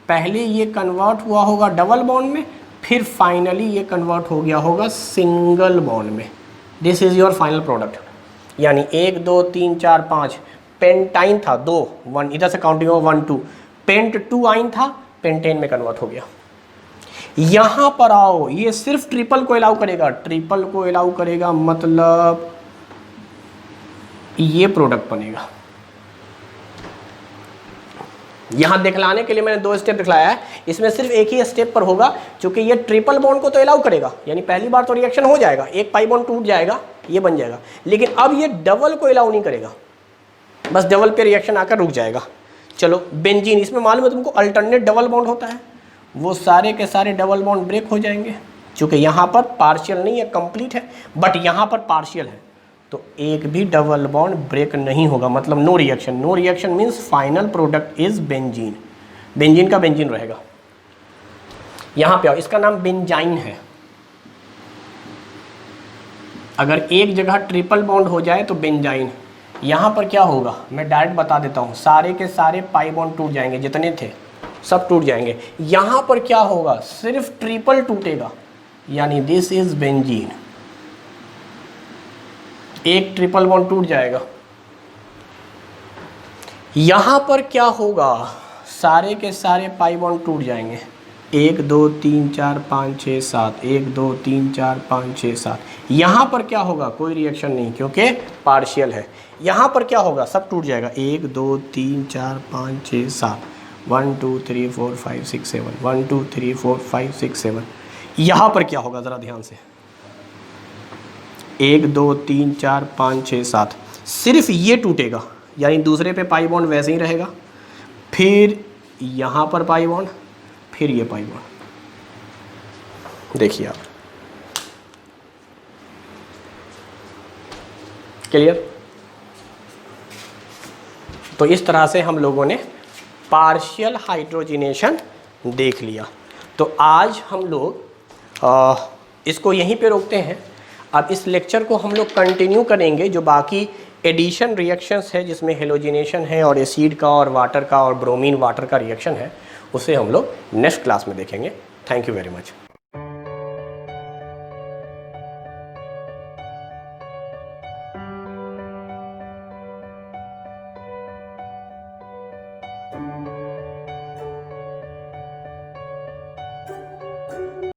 Speaker 1: पहले ये कन्वर्ट हुआ होगा डबल बॉन्ड में, फिर फाइनली ये कन्वर्ट हो गया होगा सिंगल बॉन्ड में। This is your final product, यानी 1 2 3 4 5 पेंटाइन था 2, 1 इधर से काउंटिंग हो 1 2, पेंट 2 आइन था, पेंटेन में कन्वर्ट हो गया। यहां पर आओ, ये सिर्फ ट्रिपल को अलाउ करेगा, ट्रिपल को अलाउ करेगा मतलब ये प्रोडक्ट बनेगा। यहां दिखलाने के लिए मैंने 2 स्टेप दिखलाया है, इसमें सिर्फ एक ही स्टेप पर होगा, क्योंकि ये ट्रिपल बॉन्ड को तो अलाउ करेगा, यानी पहली बार तो रिएक्शन हो जाएगा, एक पाई बॉन्ड टूट जाएगा, ये बन जाएगा, लेकिन अब ये डबल को अलाउ नहीं करेगा, बस डबल पे रिएक्शन आकर रुक जाएगा। चलो बेंजीन, इसमें मालूम है तुमको अल्टरनेट डबल बॉन्ड होता है, वो सारे के सारे डबल बॉन्ड ब्रेक हो जाएंगे, क्योंकि यहाँ पर पार्शियल नहीं है, कंप्लीट है, बट यहाँ पर पार्शियल है, तो एक भी डबल बॉन्ड ब्रेक नहीं होगा, मतलब no reaction. No reaction means final product is benzene, benzene का बेंजीन रहेगा। यहाँ पे आओ, इसका नाम बेंजाइन है। अगर एक जगह ट्रिपल बॉन्ड हो जाए तो बेंजाइन। यहाँ पर क्या होगा मैं डायरेक्ट बता देता हूँ, सारे के सारे पाई बॉन्ड टूट जाएंगे, जितने थे सब टूट जाएंगे। यहाँ पर क्या होगा, सिर्फ ट्रिपल टूटेगा, यानी दिस इज बेंजीन, एक ट्रिपल बॉन्ड टूट जाएगा। यहाँ पर क्या होगा, सारे के सारे पाई बॉन्ड टूट जाएंगे, 1 2 3 4 5 6 7, 1 2 3 4 5 6 7। यहाँ पर क्या होगा, कोई रिएक्शन नहीं, क्योंकि पार्शियल है। यहाँ पर क्या होगा, सब टूट जाएगा, 1 2 3 4 5 6 7, 1 2 3 4 5 6 7, 1 2 3 4 5 6 7। यहाँ पर क्या होगा, ज़रा ध्यान से, 1 2 3 4 5 6 7, सिर्फ ये टूटेगा, यानी दूसरे पे पाई बॉन्ड वैसे ही रहेगा, फिर यहाँ पर पाई बॉन्ड, फिर ये पाई बॉन्ड। देखिए आप, क्लियर? तो इस तरह से हम लोगों ने पार्शियल हाइड्रोजिनेशन देख लिया। तो आज हम लोग इसको यहीं पे रोकते हैं। अब इस लेक्चर को हम लोग कंटिन्यू करेंगे, जो बाकी एडिशन रिएक्शंस है, जिसमें हेलोजिनेशन है और एसिड का और वाटर का और ब्रोमीन वाटर का रिएक्शन है, उसे हम लोग नेक्स्ट क्लास में देखेंगे। Thank you very much.